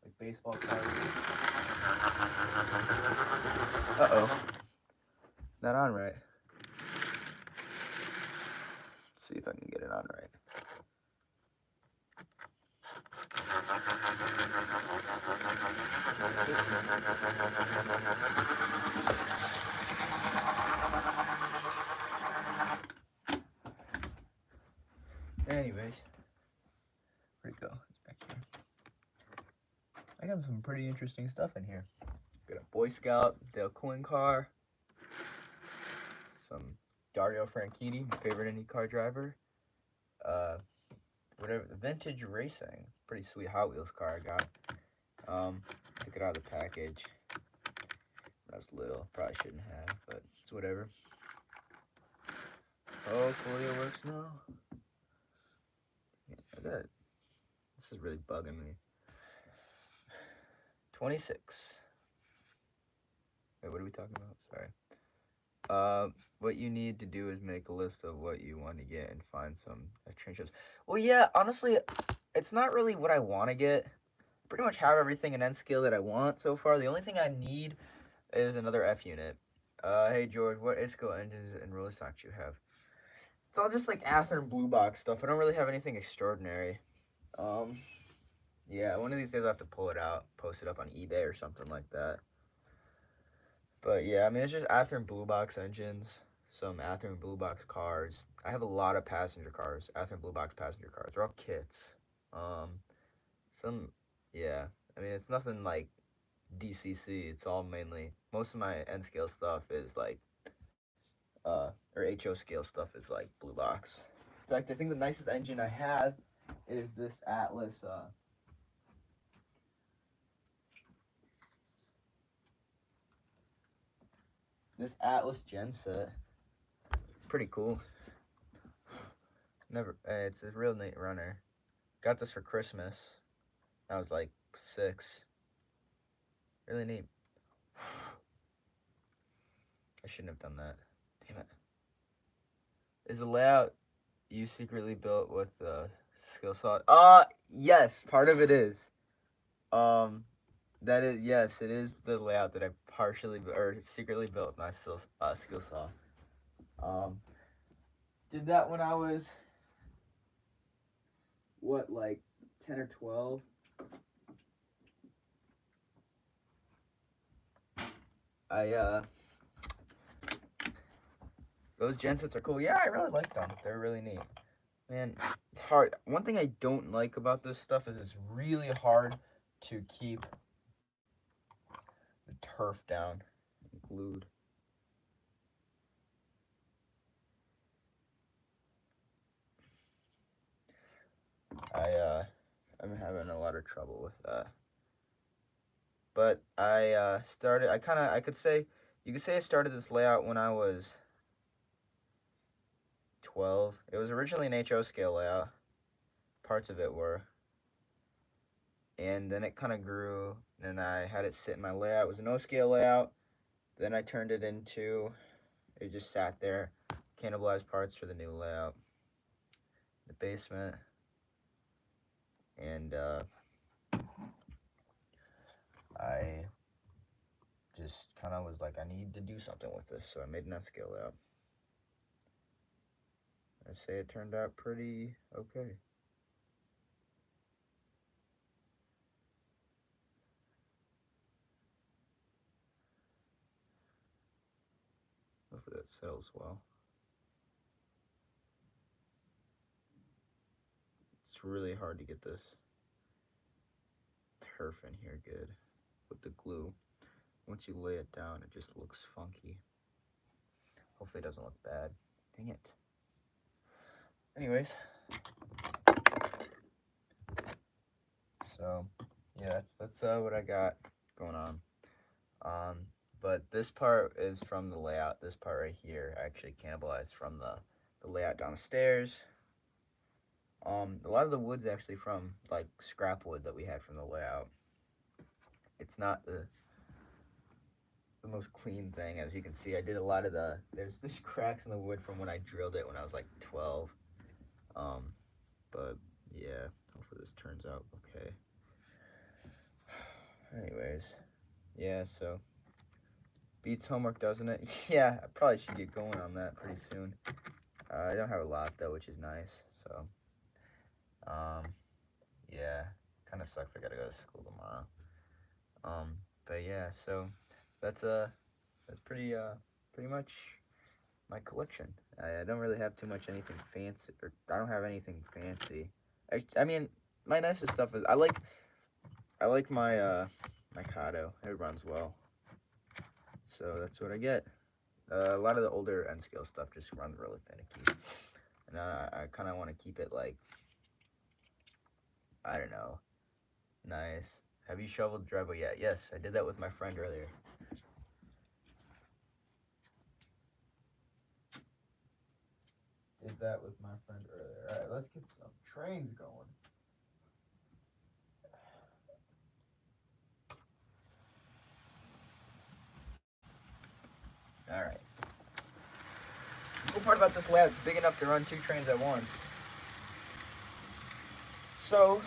like baseball cards. Uh-oh. Not on right. Let's see if I can get it on right. Anyways, where'd it go? It's back here. I got some pretty interesting stuff in here. Got a Boy Scout Dale Quinn car. Some Dario Franchitti, my favorite IndyCar driver. Whatever, vintage racing. It's a pretty sweet Hot Wheels car I got. Took it out of the package when I was little. Probably shouldn't have, but it's whatever. Hopefully it works now. Yeah, I got it. This is really bugging me. 26. Wait, what are we talking about? Sorry. What you need to do is make a list of what you want to get and find some train shows. Well, yeah, honestly, it's not really what I want to get. Pretty much have everything in N scale that I want so far. The only thing I need is another F unit. Hey George, what ISCO engines and roller stock do you have? It's all just like Athearn blue box stuff. I don't really have anything extraordinary. Um, yeah, one of these days I'll have to pull it out, post it up on eBay or something like that. But yeah, I mean, it's just Athearn blue box engines, some Athearn blue box cars. I have a lot of passenger cars, Athearn blue box passenger cars. They're all kits. Um, some, yeah. I mean, it's nothing like DCC. It's all mainly, most of my N scale stuff is like, or HO scale stuff is like blue box. In fact, I think the nicest engine I have is this Atlas, genset. Pretty cool. Never, it's a real neat runner. Got this for Christmas. I was like 6. Really neat. I shouldn't have done that. Damn it. Is the layout you secretly built with skill saw? Yes, part of it is. That is, yes, it is the layout that I partially or secretly built with my skill saw. Did that when I was what, like 10 or 12. I those gensets are cool. Yeah, I really like them. They're really neat. Man, it's hard. One thing I don't like about this stuff is it's really hard to keep the turf down and glued. I'm having a lot of trouble with that. But I started. I could say, you could say I started this layout when I was 12. It was originally an HO scale layout. Parts of it were. And then it kind of grew, and I had it sit in my layout. It was an O scale layout. Then I turned it into, it just sat there, cannibalized parts for the new layout. The basement. And I just kind of was like, I need to do something with this, so I made an F scale layout. I say it turned out pretty okay. Hopefully that settles well. It's really hard to get this turf in here good with the glue. Once you lay it down, it just looks funky. Hopefully it doesn't look bad. Dang it. Anyways. So, yeah, that's what I got going on. But this part is from the layout. This part right here actually cannibalized from the layout downstairs. A lot of the wood's actually from like scrap wood that we had from the layout. It's not the most clean thing, as you can see. I did a lot of there's cracks in the wood from when I drilled it when I was like 12. But yeah, hopefully this turns out okay. Anyways, yeah, so beats homework, doesn't it? Yeah, I probably should get going on that pretty soon. I don't have a lot though, which is nice. So, yeah, kind of sucks. I gotta go to school tomorrow. But yeah, so that's pretty much my collection. I don't really have too much anything fancy, or I don't have anything fancy. I mean, my nicest stuff is I like my Mikado. It runs well, so that's what I get. A lot of the older N scale stuff just runs really finicky, and I kind of want to keep it like, I don't know, nice. Have you shoveled the driveway yet? Yes, I did that with my friend earlier. Did that with my friend earlier. All right, let's get some trains going. All right. The cool part about this layout, it's big enough to run 2 trains at once. So,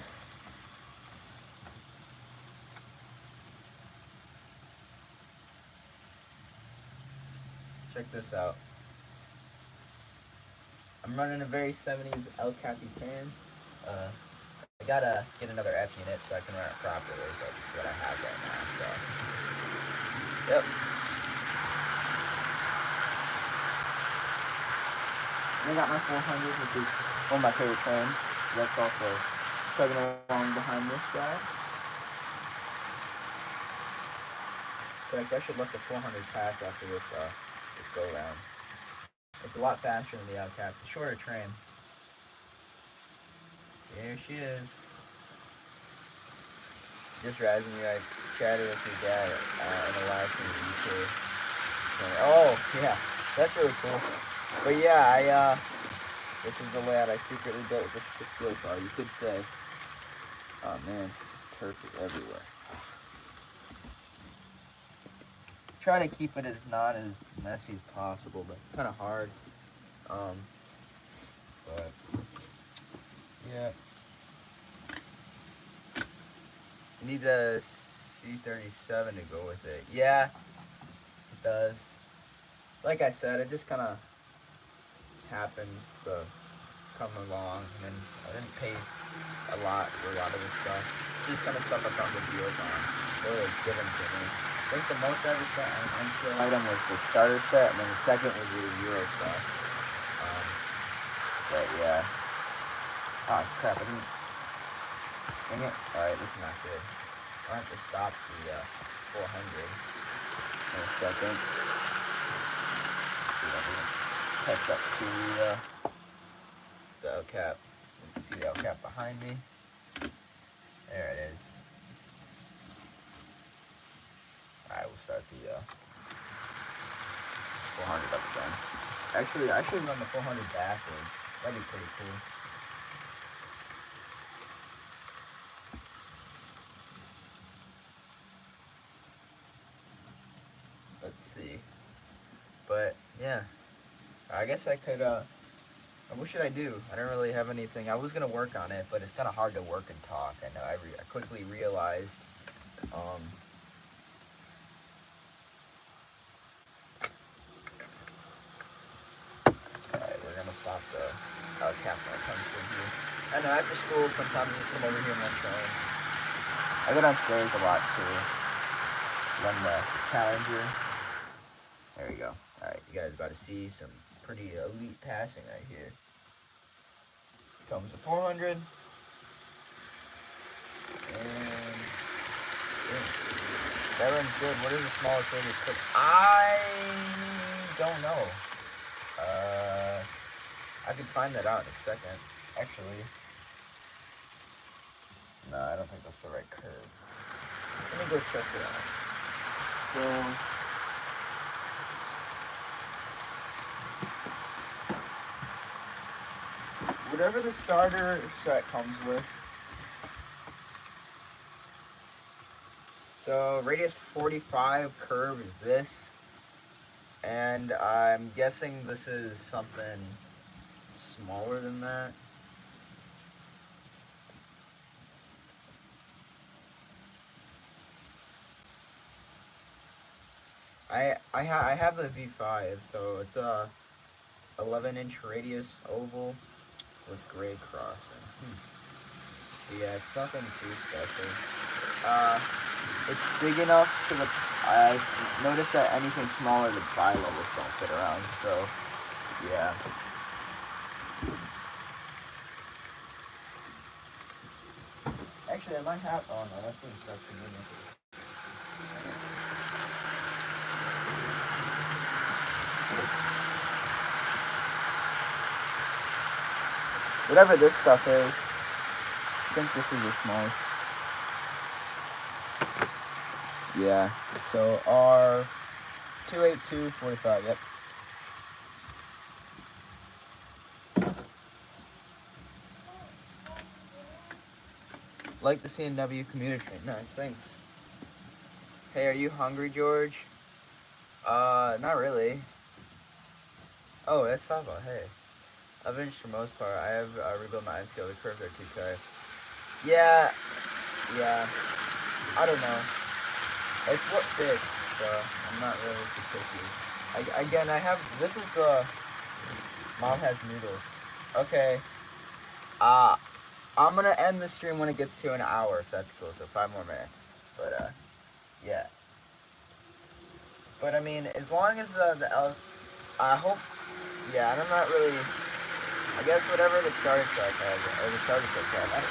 check this out. I'm running a very 70s El Capitan. I gotta get another F unit so I can run it properly, but this is what I have right now, so. Yep. And I got my 400, which is one of my favorite trains. That's also chugging along behind this guy. But I should let the 400 pass after this go round. It's a lot faster than the El Cap. It's a shorter train. Here she is. Just rising me, I chatted with your dad in the last video. Oh, yeah, that's really cool. But yeah, this is the layout I secretly built with this 6 saw, you could say. Oh man, there's turf everywhere. Try to keep it as not as messy as possible, but kind of hard. But yeah. You need the C37 to go with it. Yeah, it does. Like I said, it just kind of happens to come along, and then I didn't pay a lot for a lot of this stuff. Just kind of stuff I found good deals on. Really, it's given to me. I think the most I ever spent on an skill item was the starter set, and then the second was the Euro stuff. But yeah. Oh crap! I didn't. Dang it! All right, this is not good. I have to stop the 400 in a second. See if I can catch up to the El Cap. You can see the El Cap behind me. There it is. Alright, we'll start the 400 up again. Actually, I should run the 400 backwards. That'd be pretty cool. Let's see. But yeah, I guess I could. What should I do? I don't really have anything. I was gonna work on it, but it's kind of hard to work and talk. I know. I quickly realized. Alright, we're gonna stop the cap when it comes through here. I know. After school, sometimes I just come over here and run trains. I go downstairs a lot too. Run the Challenger. There we go. Alright, you guys about to see some pretty elite passing right here. Comes to 400. And that runs good. What is the smallest radius clip? I don't know. I could find that out in a second. Actually. No, I don't think that's the right curve. Let me go check it out. So whatever the starter set comes with. So radius 45 curve is this. And I'm guessing this is something smaller than that. I have the V5, so it's a 11-inch radius oval with gray crossing. Yeah, it's nothing too special. It's big enough to the. I noticed that anything smaller, the bi-levels don't fit around. So, yeah. Actually, I might have. Oh no, that's the instruction unit. Whatever this stuff is, I think this is the smallest. Yeah, so R28245, yep. Like the CNW commuter train. Nice, thanks. Hey, are you hungry, George? Not really. Oh, that's Favo, hey. I've finished for most part. I have rebuilt my MCL. The curves are too tight. Yeah. I don't know. It's what fits, so I'm not really too picky. Again, this is the Mom has noodles. Okay. I'm gonna end the stream when it gets to an hour, if that's cool. So 5 more minutes. But yeah. But I mean, as long as I hope. Yeah, and I'm not really. I guess whatever the starter track has, or the starter set has.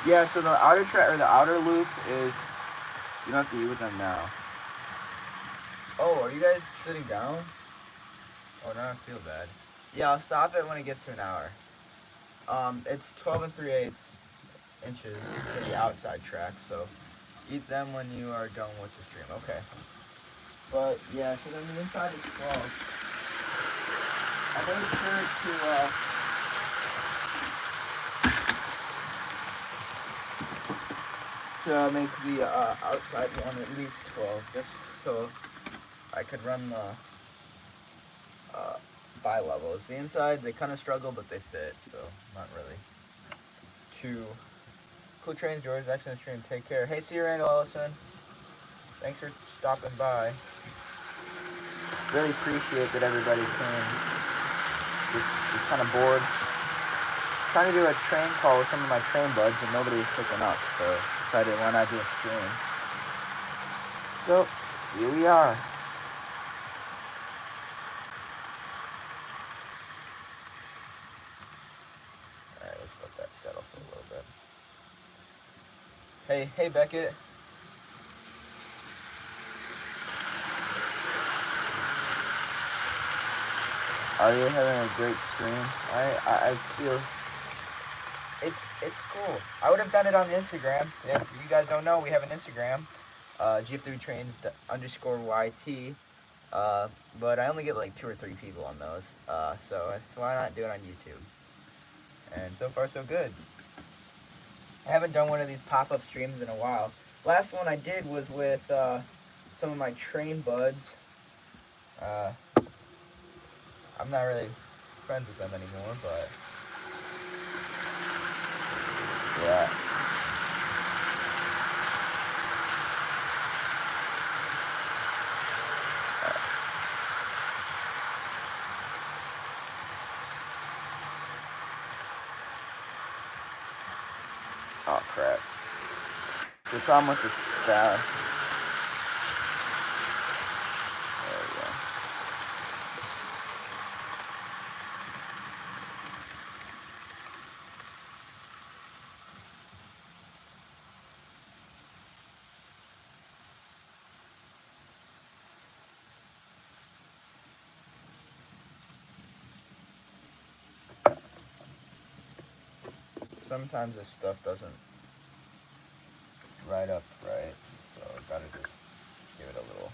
Yeah. So the outer track or the outer loop is. You don't have to eat with them now. Oh, are you guys sitting down? Oh, now I feel bad. Yeah, I'll stop it when it gets to an hour. It's 12 3/8 inches for the outside track, so eat them when you are done with the stream. Okay. But yeah, so then the inside is 12. I made sure to make the outside one at least 12, just so I could run the bi-levels. The inside, they kind of struggle, but they fit, so not really too. Cool trains, George. Excellent stream. Take care. Hey, see you, Randall Ellison. Thanks for stopping by. Really appreciate that everybody came. Just kind of bored. Trying to do a train call with some of my train buds, and nobody was picking up, so decided why not do a stream. So here we are. Alright, let's let that settle for a little bit. Hey Beckett. Are you having a great stream? I feel it's cool. I would have done it on Instagram. If you guys don't know, we have an Instagram, GF3Trains_YT. But I only get like 2 or 3 people on those. So why not do it on YouTube? And so far so good. I haven't done one of these pop-up streams in a while. Last one I did was with some of my train buds. I'm not really friends with them anymore, but yeah. Oh crap. The problem with this guy. There we go. Sometimes this stuff doesn't write up right, so I gotta just give it a little.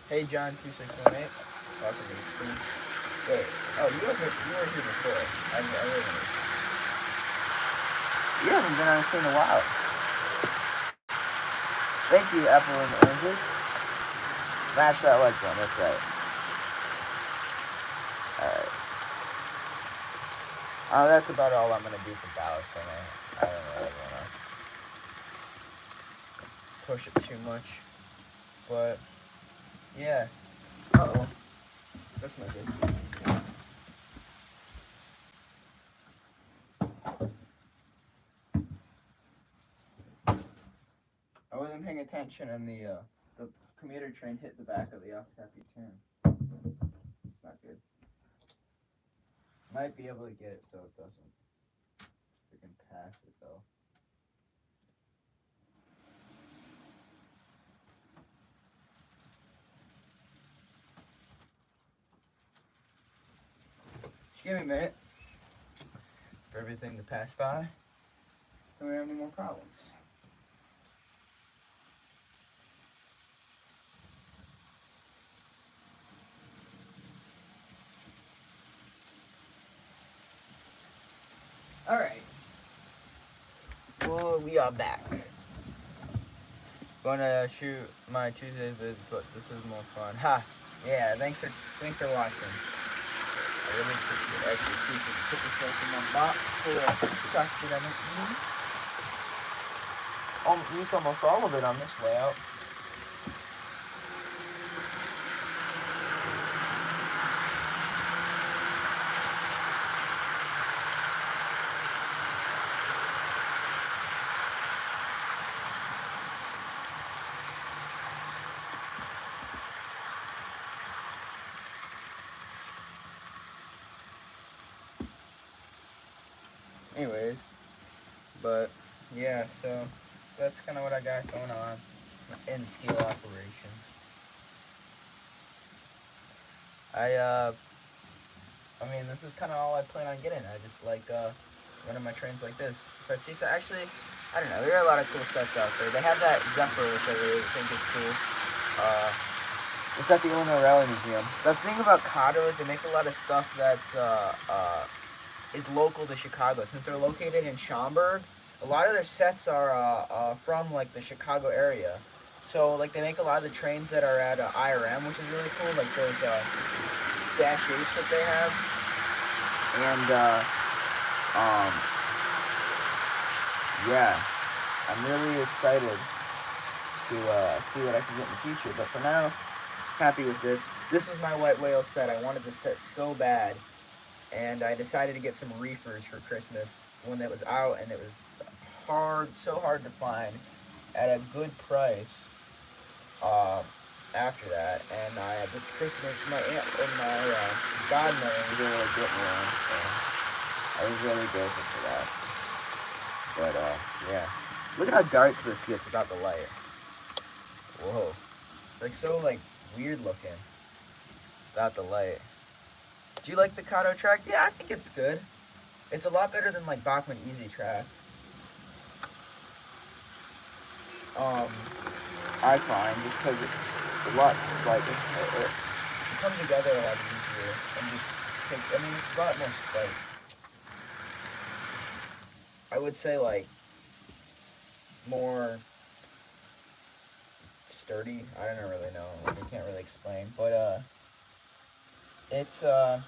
Hey John 2618. Welcome to the stream. Wait, oh you were here before. You haven't been on the stream in a while. Thank you, Apple and Oranges. Smash that like button, that's right. Alright. That's about all I'm gonna do for Ballasting. I don't really wanna push it too much. But yeah. Uh-oh. That's not good. I wasn't paying attention and the commuter train hit the back of the off-happy turn. It's not good. Might be able to get it so it doesn't freaking pass it though. Just give me a minute for everything to pass by so we don't have any more problems. Alright. Well, we are back. Gonna shoot my Tuesdays vids, but this is more fun. Ha! Yeah, thanks for watching. I really appreciate it. Actually, see if we can put this back in my box for the track that I don't use. Use almost all of it on this layout. Anyways, but yeah, so that's kind of what I got going on in scale operation. I mean, this is kind of all I plan on getting. I just like running my trains like this. If I see, so actually, I don't know. There are a lot of cool sets out there. They have that Zephyr, which I really think is cool. It's at the Illinois Rally Museum. The thing about Kato is they make a lot of stuff that's is local to Chicago. Since they're located in Schaumburg, a lot of their sets are from like the Chicago area. So like they make a lot of the trains that are at IRM, which is really cool. Like those Dash 8s that they have, and yeah, I'm really excited to see what I can get in the future. But for now, happy with this. This was my white whale set. I wanted this set so bad, and I decided to get some reefers for Christmas when it was out, and it was so hard to find at a good price. After that, and this Christmas, my aunt and my godmother was able to get me one, so I was really grateful for that. But yeah, look at how dark this gets without the light. Whoa, it's like so like weird looking without the light. Do you like the Kato track? Yeah, I think it's good. It's a lot better than like Bachman Easy Track. I find just because it's a lot like it comes together a lot easier and just I mean it's a lot more like I would say like more sturdy. I don't really know. Like, I can't really explain, but it's nice.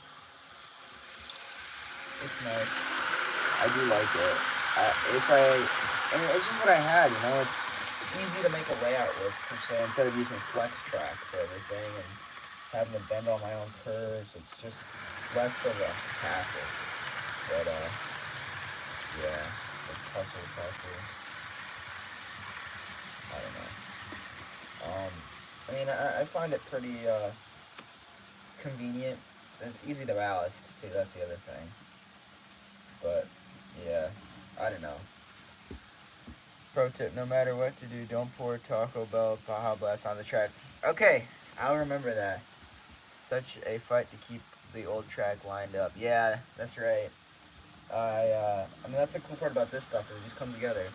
I do like it. It's like I mean it's just what I had. You know, it's easy to make a layout with per se instead of using flex track for everything and having to bend all my own curves. It's just less of a hassle. But yeah, like tussle. I don't know. I mean, I find it pretty convenient. It's easy to ballast too. That's the other thing. But yeah, I don't know. Pro tip: no matter what to do, don't pour Taco Bell Baja Blast on the track. Okay, I'll remember that. Such a fight to keep the old track lined up. Yeah, that's right. I mean that's the cool part about this stuff. It just comes together.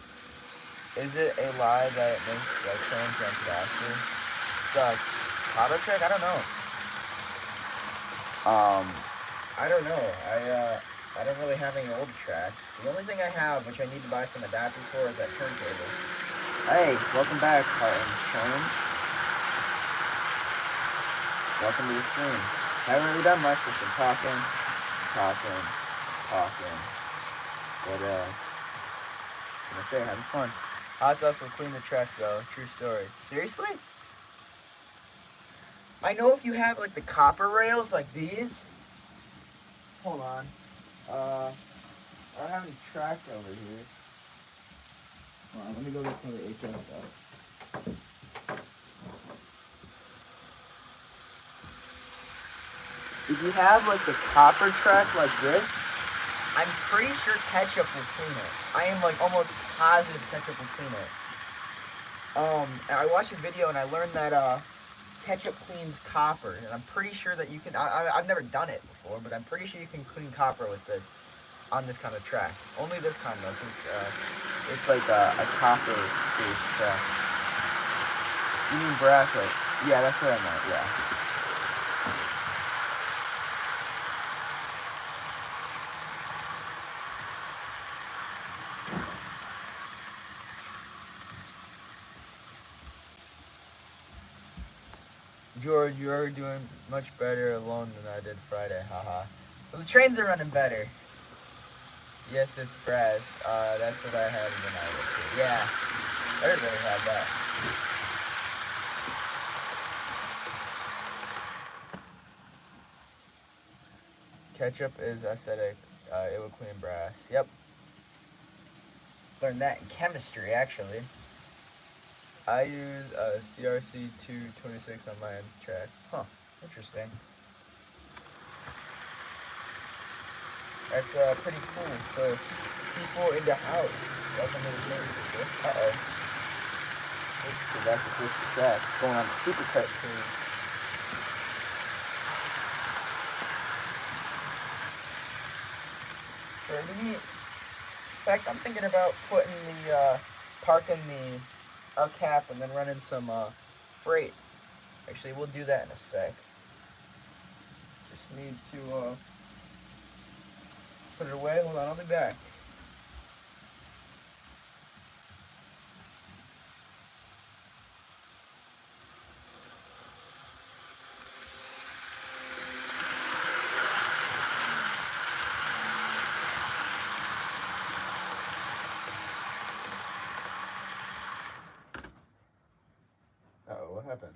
Is it a lie that it makes trains run faster? The auto track? I don't know. I don't know. I don't really have any old track. The only thing I have, which I need to buy some adapters for, is that turntable. Hey, welcome back, Carlton Trains. Welcome to the stream. Haven't really done much, just been talking. But I'm gonna say, having fun. Hot sauce will clean the track though. True story. Seriously? I know if you have like the copper rails like these. Hold on. I don't have any track over here. Hold on, let me go get some of the HS stuff. If you have like the copper track like this, I'm pretty sure ketchup will clean it. I am like almost positive ketchup will clean it. I watched a video and I learned that ketchup cleans copper, and I'm pretty sure that you can. I've never done it before, but I'm pretty sure you can clean copper with this on this kind of track. Only this kind though, since it's like a copper-based track. You mean brass? Right? Yeah, that's what I meant. Yeah. George, you're doing much better alone than I did Friday, haha. Well, the trains are running better. Yes, it's pressed. That's what I had when I was here. Yeah, everybody had that. Ketchup is acidic. It will clean brass. Yep. Learned that in chemistry, actually. I use CRC 226 on my ends track. Huh. Interesting. That's pretty cool. So, people in the house, welcome to the stream. Uh-oh. Let's go back to switch the track. Going on the super tight cruise. Pretty neat. In fact, I'm thinking about putting parking the cap and then running some freight. Actually, we'll do that in a sec. Just need to put it away. Hold on, I'll be back. Uh-oh, what happened?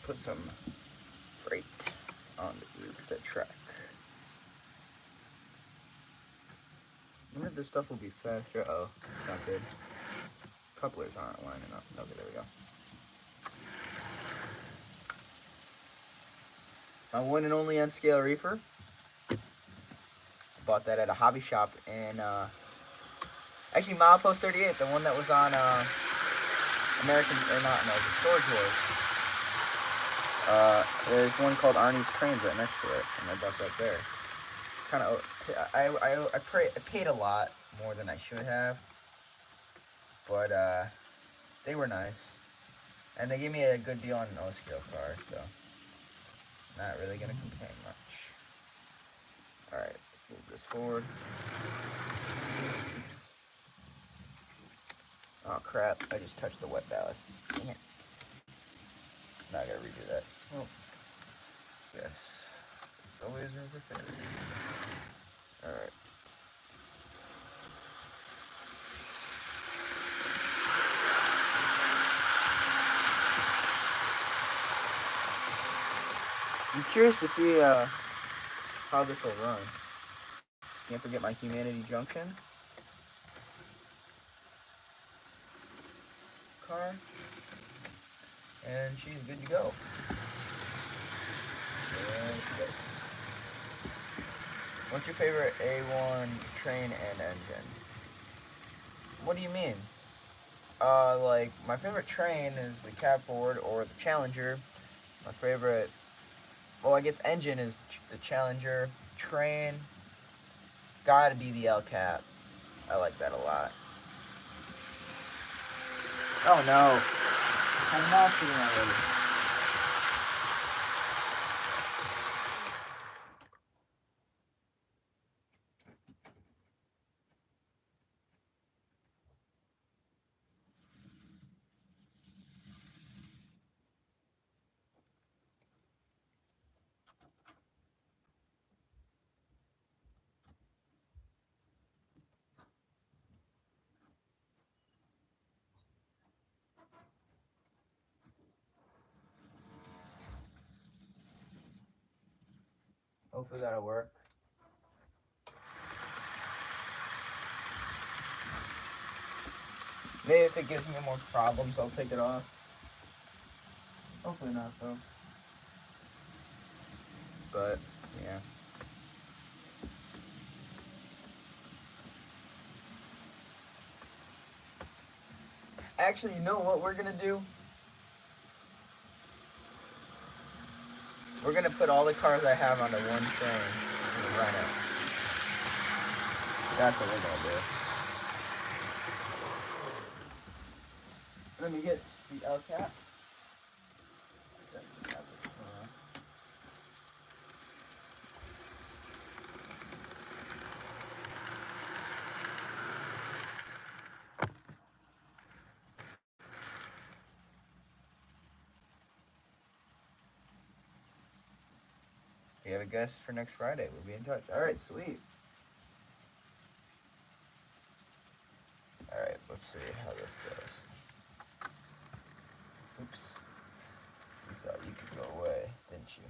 Put some freight on the track. I wonder if this stuff will be faster. Uh-oh, it's not good. Couplers aren't lining up. Okay, there we go. My one and only N-scale reefer. Bought that at a hobby shop in, actually Milepost 38, the one that was on, American, or not, no, the Storage Wars. There's one called Arnie's Trains right next to it, and I bought that there. Kind of, I paid a lot more than I should have, but, they were nice. And they gave me a good deal on an O-scale car, so not really gonna complain much. Alright, let's move this forward. Oops. Oh crap, I just touched the wet ballast. Dang it. Now I gotta redo that. Oh. Yes. There's always room for failure. Alright. I'm curious to see how this will run. Can't forget my Humanity Junction car. And she's good to go. There she goes. What's your favorite A1 train and engine? What do you mean? Like, my favorite train is the Cab Forward or the Challenger. My favorite, well, I guess engine is the Challenger. Train, gotta be the LCAP. I like that a lot. Oh no. I'm not feeling already. Hopefully that'll work. Maybe if it gives me more problems, I'll take it off. Hopefully not, though. But, yeah. Actually, you know what we're gonna do? We're gonna put all the cars I have onto one train and run it. That's what we're gonna do. Let me get the LCAP. we have a guest for next Friday. We'll be in touch. All right, sweet. All right, let's see how this goes. Oops. You thought you could go away, didn't you?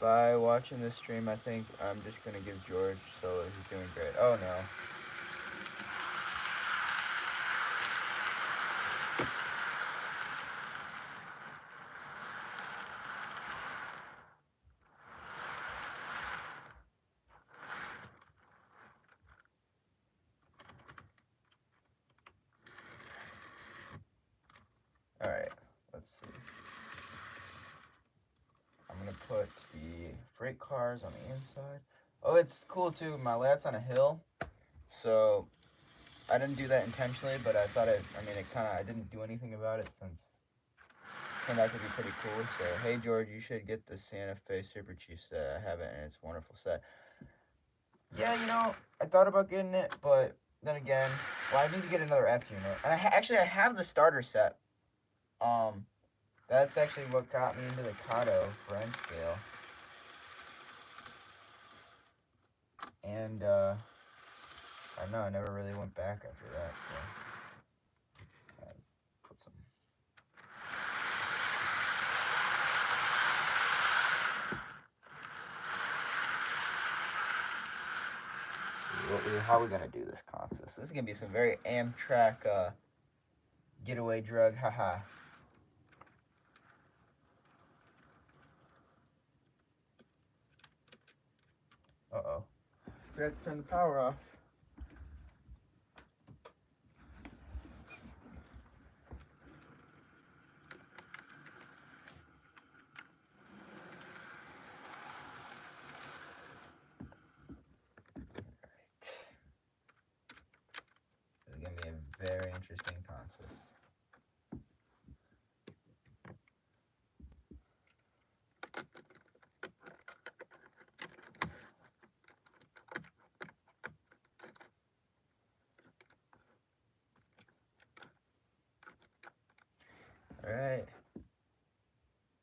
By watching this stream, I think I'm just going to give George solo. He's doing great. Oh, no. Alright, let's see. I'm going to put the freight cars on the inside. Oh, it's cool, too. My lad's on a hill, so I didn't do that intentionally, but I thought I didn't do anything about it since it turned out to be pretty cool. So, hey, George, you should get the Santa Fe Super Chief set. I have it, and it's a wonderful set. Yeah, you know, I thought about getting it, but then again, well, I need to get another F unit. And I have the starter set. That's actually what got me into the Kato French scale. And, I don't know, I never really went back after that, so let's put some. How are we gonna do this consist? This is gonna be some very Amtrak getaway drug, haha. Uh-oh. Forgot to turn the power off. This is gonna be a very interesting consist. Alright.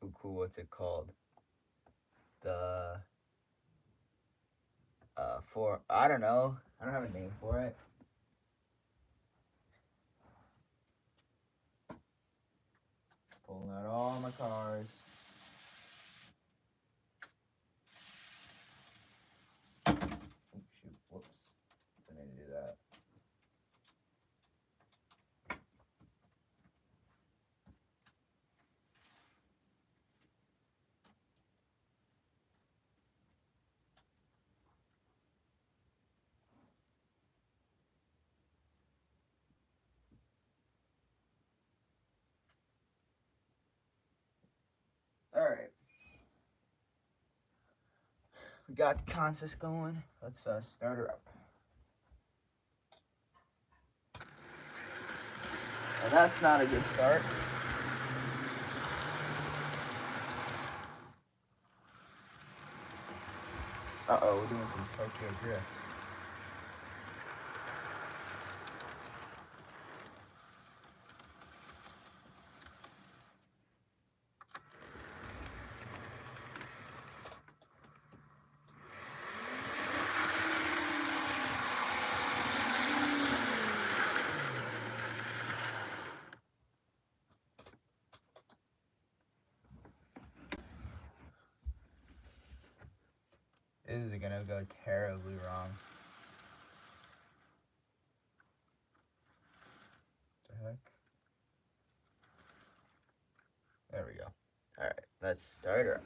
Ooh, cool, what's it called? The I don't know. I don't have a name for it. Pulling out all my cars. Oh shoot, whoops. Didn't need to do that. Alright. We got the consist going. Let's start her up. Well, that's not a good start. Uh-oh, we're doing some Tokyo drift. This is gonna go terribly wrong. What the heck? There we go. Alright, let's start her up.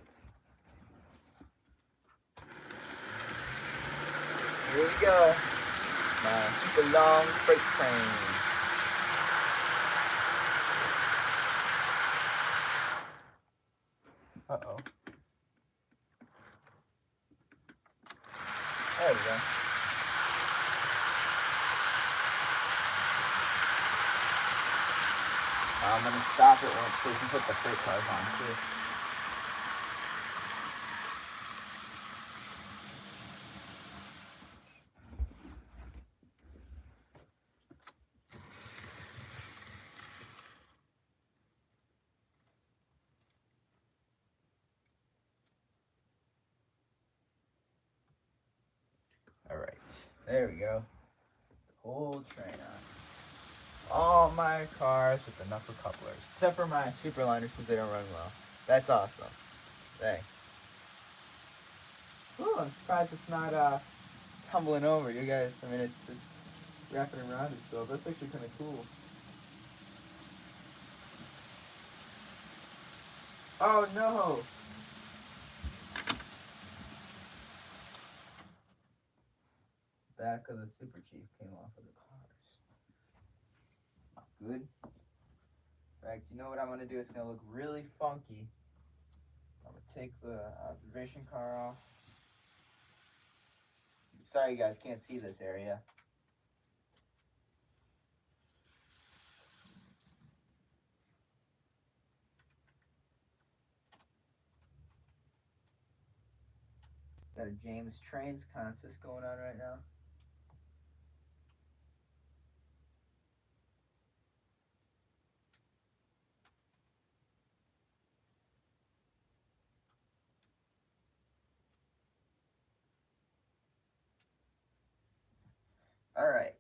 Here we go. My super long freight train. Uh-oh. There we go. I'm gonna stop it once so we can put the freight cars on too. There we go. The whole train on. All my cars with enough for couplers. Except for my superliners because they don't run well. That's awesome. Thanks. Ooh, I'm surprised it's not tumbling over. You guys, I mean, it's wrapping around itself. That's actually kind of cool. Oh no! Back of the Super Chief came off of the cars. It's not good. In fact, you know what I'm gonna do? It's gonna look really funky. I'm gonna take the observation car off. Sorry, you guys can't see this area. Got a James Trains contest going on right now. All right.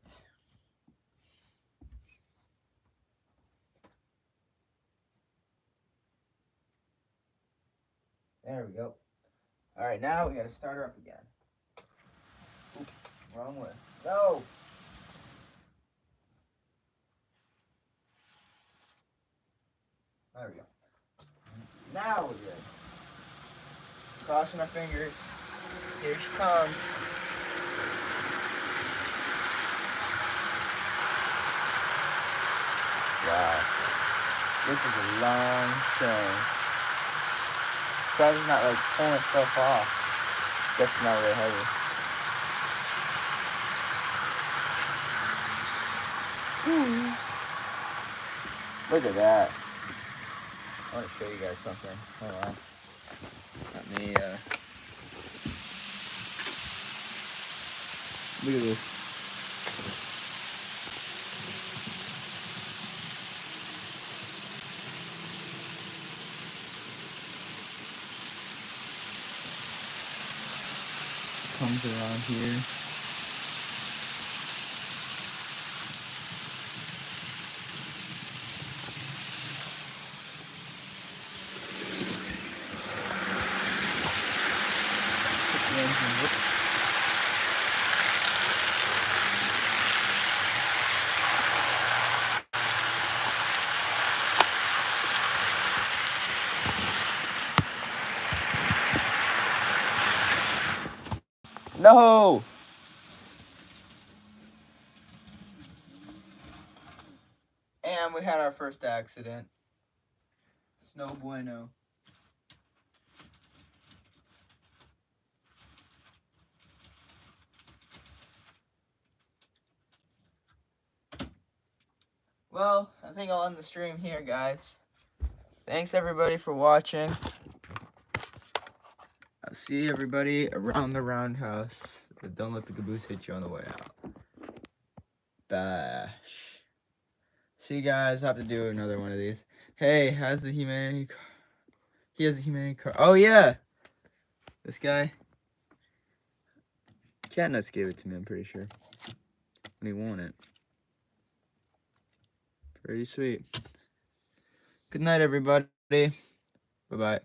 There we go. All right, now we gotta start her up again. Oop, wrong way. No. There we go. Now we're good. Crossing our fingers. Here she comes. Wow. This is a long train. Probably not like pulling itself off. Guess it's not really heavy. Look at that. I want to show you guys something. Hold on. Let me, look at this. Comes around here. Let's hit the engine. Whoops. No! And we had our first accident. It's no bueno. Well, I think I'll end the stream here, guys. Thanks, everybody, for watching. I'll see everybody around the roundhouse. But don't let the caboose hit you on the way out. Bash. See you guys. I'll have to do another one of these. Hey, how's the humanity car? He has a humanity car. Oh, yeah. This guy. Catnuts gave it to me, I'm pretty sure. When he won it. Pretty sweet. Good night, everybody. Bye-bye.